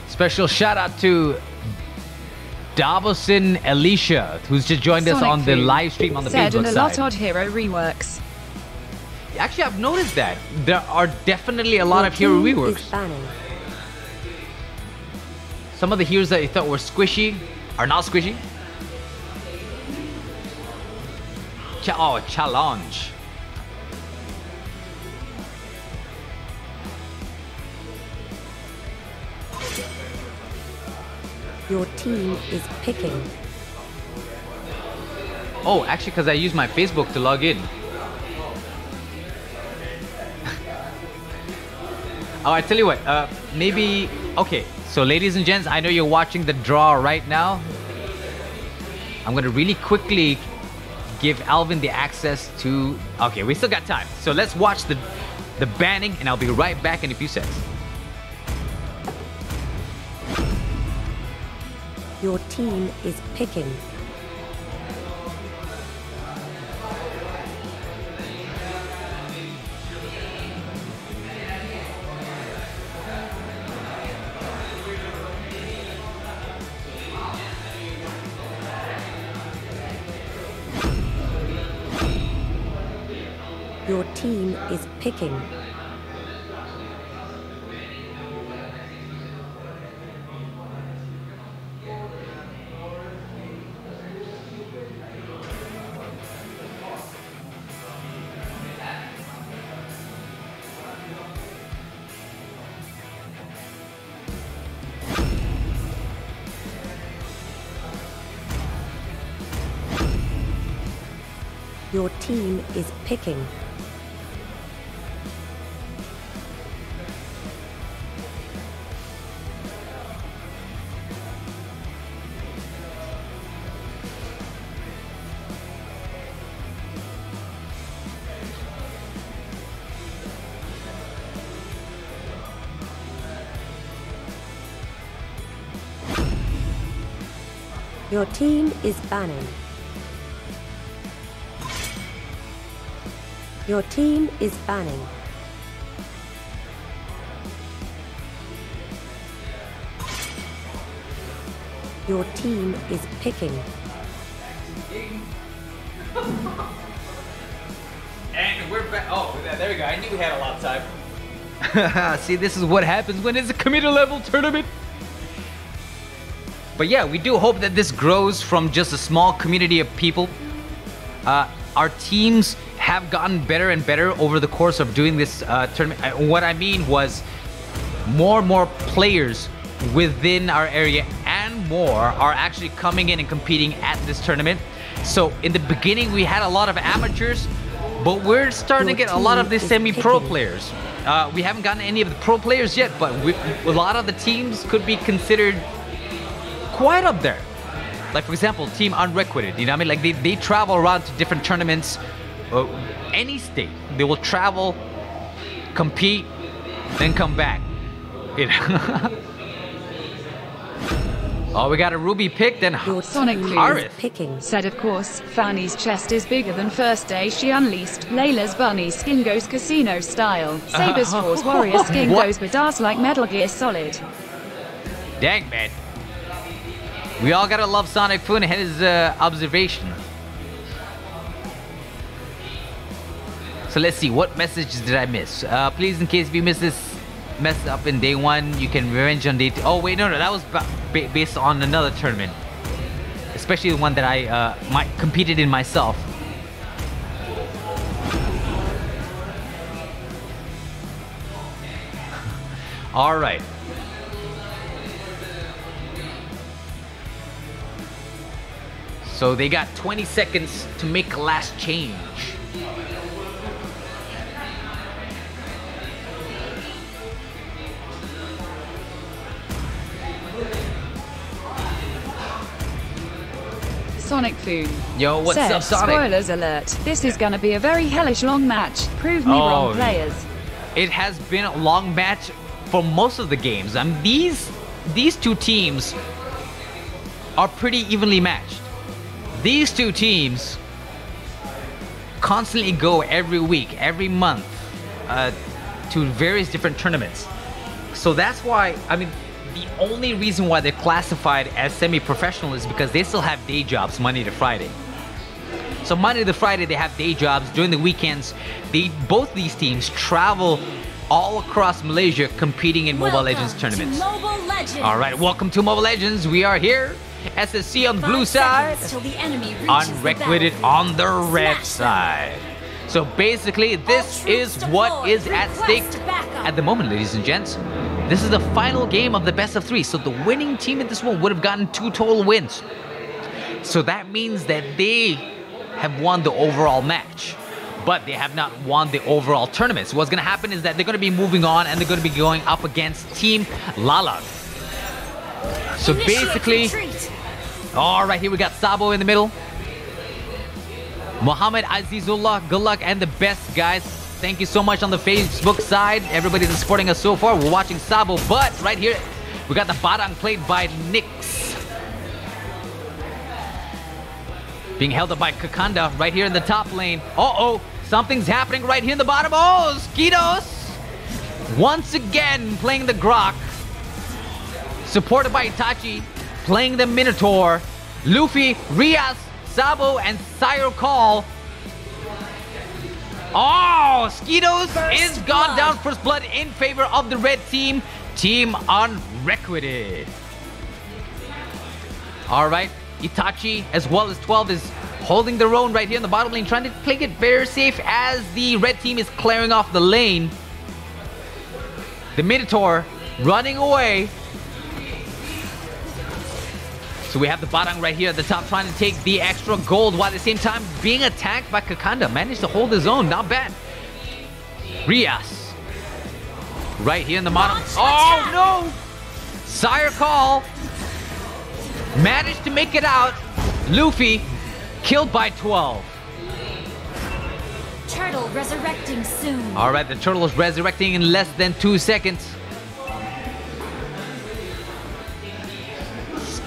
A: Special shout out to Davosin Alicia, who's just joined us
C: Sonic
A: on the
C: Foon
A: live stream on the
C: said
A: Facebook
C: and a lot
A: side.
C: odd hero reworks.
A: Actually, I've noticed that there are definitely a lot
B: Your
A: of hero
B: team
A: reworks.
B: is banning.
A: Some of the heroes that you thought were squishy are not squishy. Oh, challenge.
B: Your team is picking.
A: Oh, actually, because I use my Facebook to log in. Oh, I tell you what, maybe, okay, so ladies and gents, I know you're watching the draw right now. I'm gonna really quickly give Alvin the access to, okay, we still got time. So let's watch the banning, and I'll be right back in a few seconds.
B: Your team is picking. Your team is picking. Your team is picking. Your team is banning. Your team is banning. Your team is picking.
A: And we're back. Oh, there we go. I knew we had a lot of time. See, this is what happens when it's a community level tournament. But yeah, we do hope that this grows from just a small community of people. Our teams have gotten better and better over the course of doing this tournament. What I mean was more and more players within our area and more are actually coming in and competing at this tournament. So in the beginning, we had a lot of amateurs, but we're starting to get a lot of the semi-pro players. We haven't gotten any of the pro players yet, but a lot of the teams could be considered quite up there. Like, for example, Team Unrequited, you know what I mean? Like, they travel around to different tournaments, any state. They will travel, compete, then come back. You know? Oh, we got a Ruby pick, then
C: Sonic
B: picking.
C: Said, of course, Fanny's chest is bigger than first day she unleashed. Layla's bunny skin goes casino style. Saber's Force Warrior skin goes badass like Metal Gear Solid.
A: Dang, man. We all gotta love Sonic Foon and his observation. So let's see, what messages did I miss? Please, in case if you missed this mess up in day 1, you can revenge on day 2. Oh wait, no, that was based on another tournament. Especially the one that I competed in myself. All right. So they got 20 seconds to make a last change.
C: Sonic Foon.
A: Yo, what's up, Sonic?
C: Spoilers alert. This is gonna be a very hellish long match. Prove me wrong, players.
A: It has been a long match for most of the games. I mean, these two teams are pretty evenly matched. These two teams constantly go every week, every month to various different tournaments. So that's why, I mean, the only reason why they're classified as semi-professional is because they still have day jobs Monday to Friday. So Monday to Friday, they have day jobs. During the weekends, both these teams travel all across Malaysia competing in Mobile Legends tournaments.
D: Mobile Legends.
A: All right, welcome to Mobile Legends. We are here. SSC on the blue side, Unrequited on the red side. So basically, this is what is at stake at the moment, ladies and gents. This is the final game of the best of 3. So the winning team in this one would have gotten 2 total wins. So that means that they have won the overall match, but they have not won the overall tournament. So what's going to happen is that they're going to be moving on and they're going to be going up against Team Lalag. So basically, all right, here we got Sabo in the middle. Muhammad Azizullah, good luck and the best, guys. Thank you so much on the Facebook side. Everybody's supporting us so far. We're watching Sabo, but right here, we got the Badang played by Nix. Being held up by Kakanda right here in the top lane. Uh-oh, something's happening right here in the bottom. Oh, Skidos once again playing the Grok. Supported by Itachi, playing the Minotaur. Luffy, Rias, Sabo, and Sire Call. Oh, Skidos is gone down first blood in favor of the red team, Team Unrequited. All right, Itachi as well as 12 is holding their own right here in the bottom lane, trying to play it very safe as the red team is clearing off the lane. The Minotaur running away. So we have the Badang right here at the top trying to take the extra gold while at the same time being attacked by Kakanda. Managed to hold his own, not bad. Rias. Right here in the bottom. Oh no! Sire Call. Managed to make it out. Luffy killed by 12.
D: Turtle resurrecting soon.
A: Alright, the turtle is resurrecting in less than 2 seconds.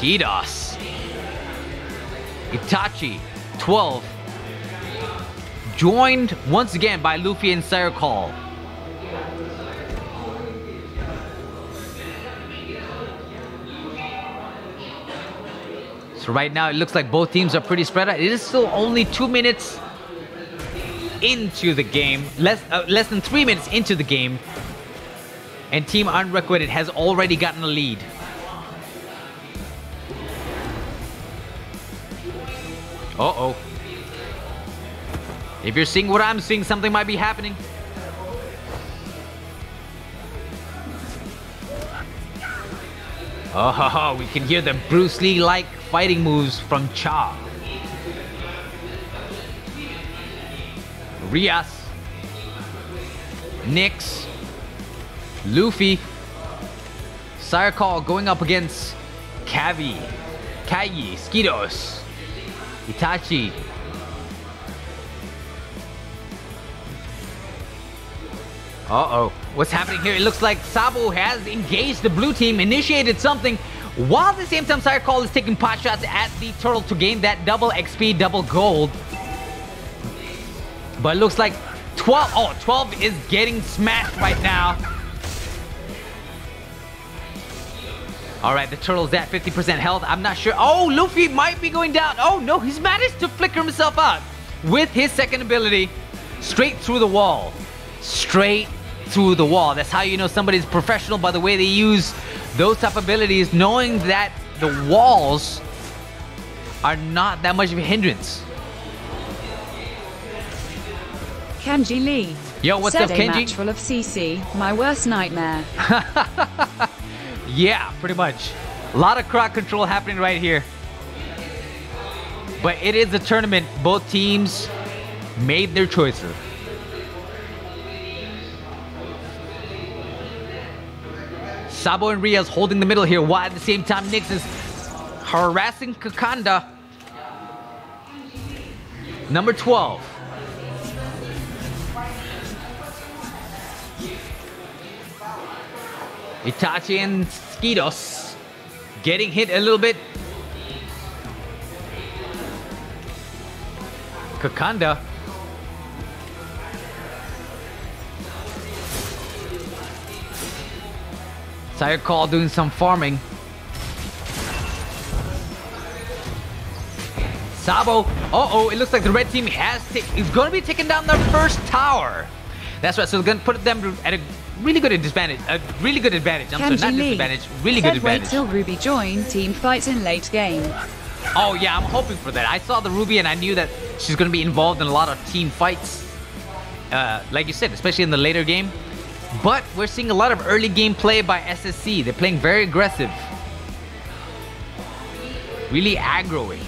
A: Skidos. Itachi, 12. Joined once again by Luffy and Sire Call. So right now it looks like both teams are pretty spread out. It is still only 2 minutes into the game, less than 3 minutes into the game, and Team Unrequited has already gotten a lead. Uh-oh. If you're seeing what I'm seeing, something might be happening. Oh, we can hear the Bruce Lee-like fighting moves from Cha. Rias, Nyx, Luffy, Sayakal going up against Kavi, Kayi, Skidos, Itachi. Uh-oh, what's happening here? It looks like Sabo has engaged the blue team, initiated something, while at the same time Sayakal is taking pot shots at the turtle to gain that double XP, double gold. But it looks like 12 is getting smashed right now. Alright, the turtle's at 50% health. I'm not sure. Oh, Luffy might be going down. Oh no, he's managed to flicker himself out with his second ability. Straight through the wall. Straight through the wall. That's how you know somebody's professional, by the way they use those type of abilities, knowing that the walls are not that much of a hindrance.
C: Kenji Lee.
A: Yo, what's up,
C: Said a
A: Kenji?
C: match full of CC, my worst nightmare.
A: Yeah, pretty much. A lot of crowd control happening right here. But it is a tournament. Both teams made their choices. Sabo and Rias holding the middle here, while at the same time Nyx is harassing Kakanda. Number 12. Itachi and Skidos getting hit a little bit. Kakanda. Sayakal doing some farming. Sabo. Uh-oh, it looks like the red team is going to be taking down their first tower. That's right, so they're going to put them at a really good disadvantage. I'm sorry, not disadvantage, really good advantage.
C: Wait till Ruby join, team fights in late game.
A: Oh yeah, I'm hoping for that. I saw the Ruby and I knew that she's going to be involved in a lot of team fights. Like you said, especially in the later game. But we're seeing a lot of early game play by SSC. They're playing very aggressive. Really aggroing.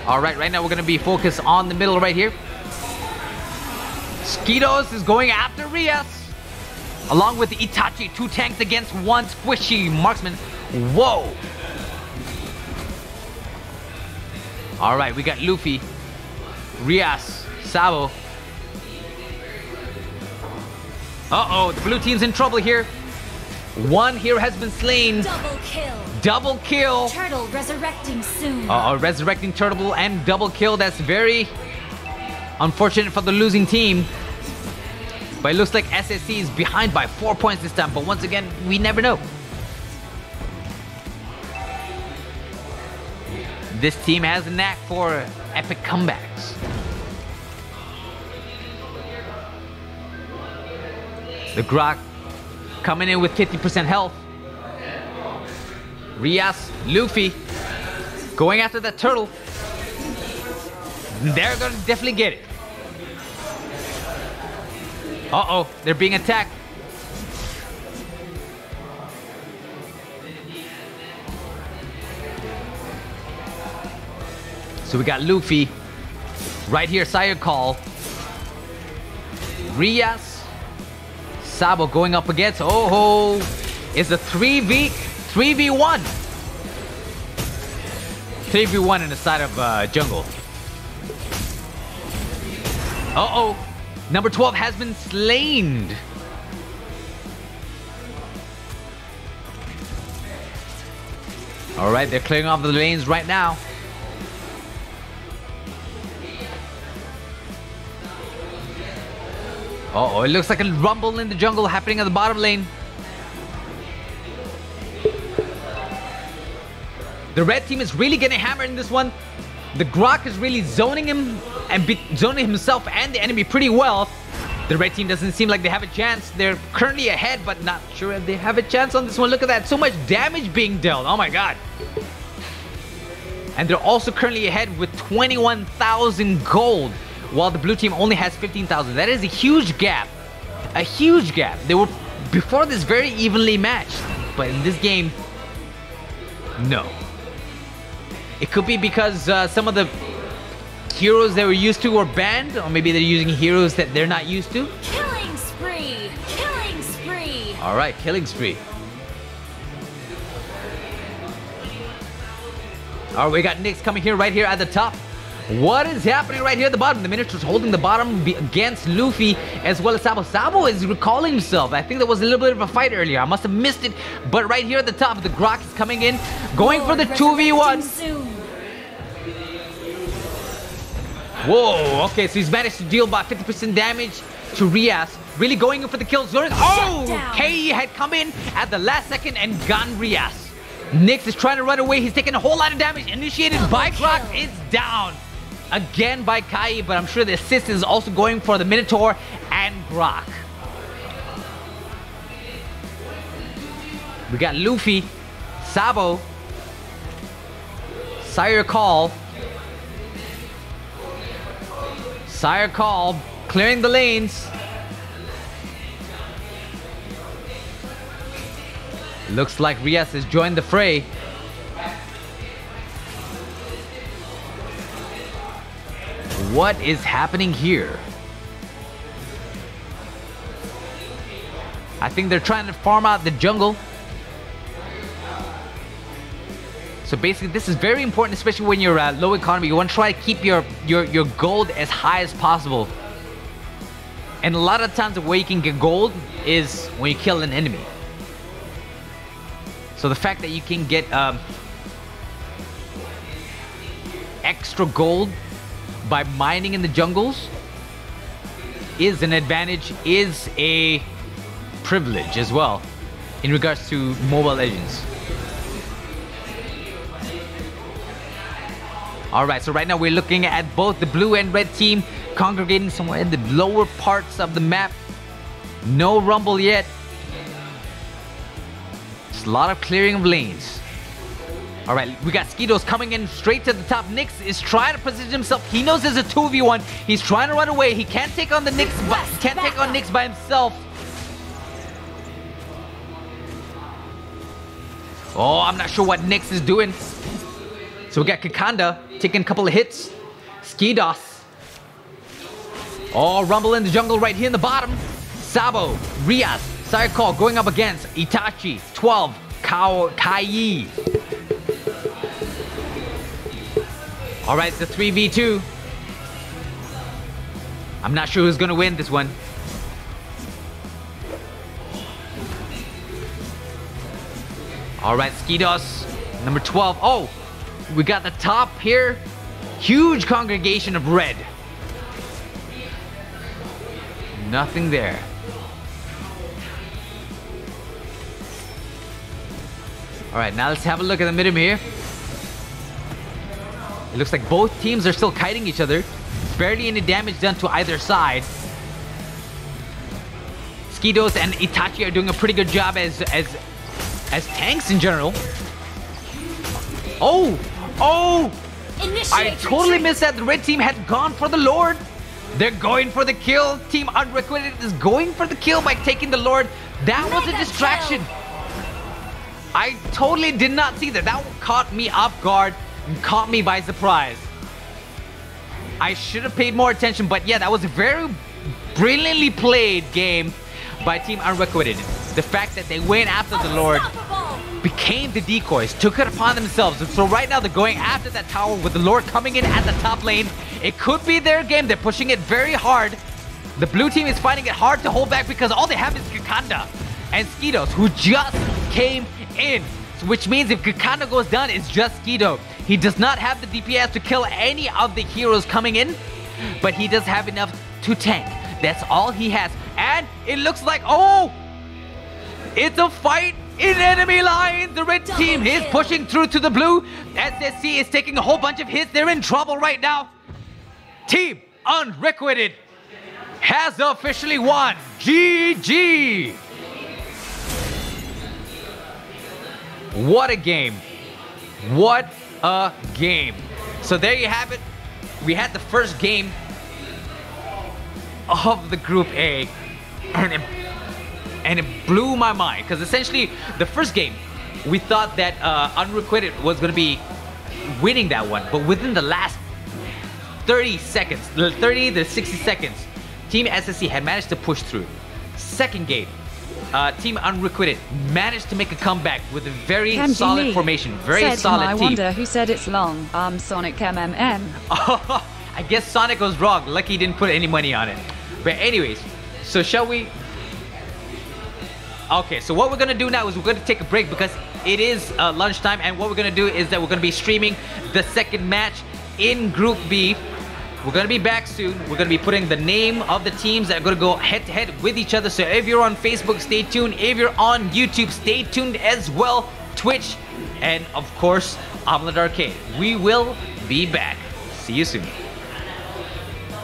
A: Alright, right now we're going to be focused on the middle right here. Skidos is going after Rias. Along with Itachi, 2 tanks against 1 squishy marksman. Whoa! Alright, we got Luffy, Rias, Sabo. Uh-oh, the blue team's in trouble here. 1 hero has been slain.
D: Double kill.
A: Double kill.
D: Turtle resurrecting soon.
A: Resurrecting turtle and double kill. That's very unfortunate for the losing team. But it looks like SSC is behind by 4 points this time. But once again, we never know. This team has a knack for epic comebacks. The Grok coming in with 50% health. Rias, Luffy going after that turtle. They're gonna definitely get it. Uh-oh, they're being attacked. So we got Luffy right here, Sayakal. Rias, Sabo going up against, oh, it's a 3v1. 3v1 in the side of jungle. Uh-oh, number 12 has been slain. All right, they're clearing off the lanes right now. Uh-oh, it looks like a rumble in the jungle happening at the bottom lane. The red team is really getting hammered in this one. The Grok is really zoning him and zoning himself and the enemy pretty well. The red team doesn't seem like they have a chance. They're currently ahead, but not sure if they have a chance on this one. Look at that. So much damage being dealt. Oh my god. And they're also currently ahead with 21,000 gold, while the blue team only has 15,000. That is a huge gap. A huge gap. They were, before this, very evenly matched. But in this game, no. It could be because some of the heroes they were used to were banned, or maybe they're using heroes that they're not used to.
D: Killing spree! Killing spree!
A: Alright, killing spree. Alright, we got Nyx coming here, right here at the top. What is happening right here at the bottom? The Minotaur's holding the bottom against Luffy as well as Sabo. Sabo is recalling himself. I think there was a little bit of a fight earlier. I must have missed it. But right here at the top, the Grok is coming in, going for the 2v1. Whoa, okay, so he's managed to deal about 50% damage to Rias. Really going in for the kill. Oh, K had come in at the last second and gotten Rias. Nyx is trying to run away. He's taking a whole lot of damage. Initiated by Grok. It's down. Again by Kai, but I'm sure the assist is also going for the Minotaur and Grok. We got Luffy, Sabo, Sire Call, clearing the lanes. Looks like Rias has joined the fray. What is happening here? I think they're trying to farm out the jungle. So basically this is very important, especially when you're low economy. You want to try to keep your gold as high as possible. And a lot of times the way you can get gold is when you kill an enemy. So the fact that you can get extra gold by mining in the jungles is an advantage, is a privilege as well in regards to Mobile Legends. Alright, so right now we're looking at both the blue and red team congregating somewhere in the lower parts of the map. No rumble yet. Just a lot of clearing of lanes. Alright, we got Skidos coming in straight to the top. Nyx is trying to position himself. He knows there's a 2v1. He's trying to run away. He can't take on the Nyx, can't take on Nyx by himself. Oh, I'm not sure what Nyx is doing. So we got Kikanda taking a couple of hits. Skidos. Oh, rumble in the jungle right here in the bottom. Sabo, Rias, Sire Call going up against Itachi, 12, Kai. Alright, it's a 3v2. I'm not sure who's gonna win this one. Alright, Skidos, number 12. Oh, we got the top here. Huge congregation of red. Nothing there. Alright, now let's have a look at the mid here. It looks like both teams are still kiting each other. Barely any damage done to either side. Skidos and Itachi are doing a pretty good job as tanks in general. Oh! I totally missed that. The red team had gone for the Lord. They're going for the kill. Team Unrequited is going for the kill by taking the Lord. That was a distraction. I totally did not see that. That caught me off guard and caught me by surprise. I should have paid more attention, but yeah, that was a very brilliantly played game by Team Unrequited. The fact that they went after the Lord, became the decoys, took it upon themselves. And so right now they're going after that tower with the Lord coming in at the top lane. It could be their game. They're pushing it very hard. The blue team is finding it hard to hold back because all they have is Kikanda and Skidos, who just came in. Which means if Kikanda goes down, it's just Skido. He does not have the DPS to kill any of the heroes coming in, but he does have enough to tank. That's all he has. And it looks like, oh, it's a fight in enemy lines. The red team is pushing through to the blue. SSC is taking a whole bunch of hits. They're in trouble right now. Team Unrequited has officially won. GG. What a game. What a game. So there you have it. We had the first game of the Group A, and it blew my mind, because essentially the first game we thought that Unrequited was going to be winning that one, but within the last 30 to 60 seconds, Team SSC had managed to push through. Second game, Team Unrequited managed to make a comeback with a very solid formation, very solid team.
C: I wonder who said it's long. Sonic MMM.
A: I guess Sonic was wrong. Lucky he didn't put any money on it. But anyways, so shall we? Okay, so what we're gonna do now is we're gonna take a break because it is lunchtime, and what we're gonna do is that we're gonna be streaming the second match in Group B. We're gonna be back soon. We're gonna be putting the name of the teams that are gonna go head to head with each other. So if you're on Facebook, stay tuned. If you're on YouTube, stay tuned as well. Twitch, and of course, Omelette Arcade. We will be back. See you soon.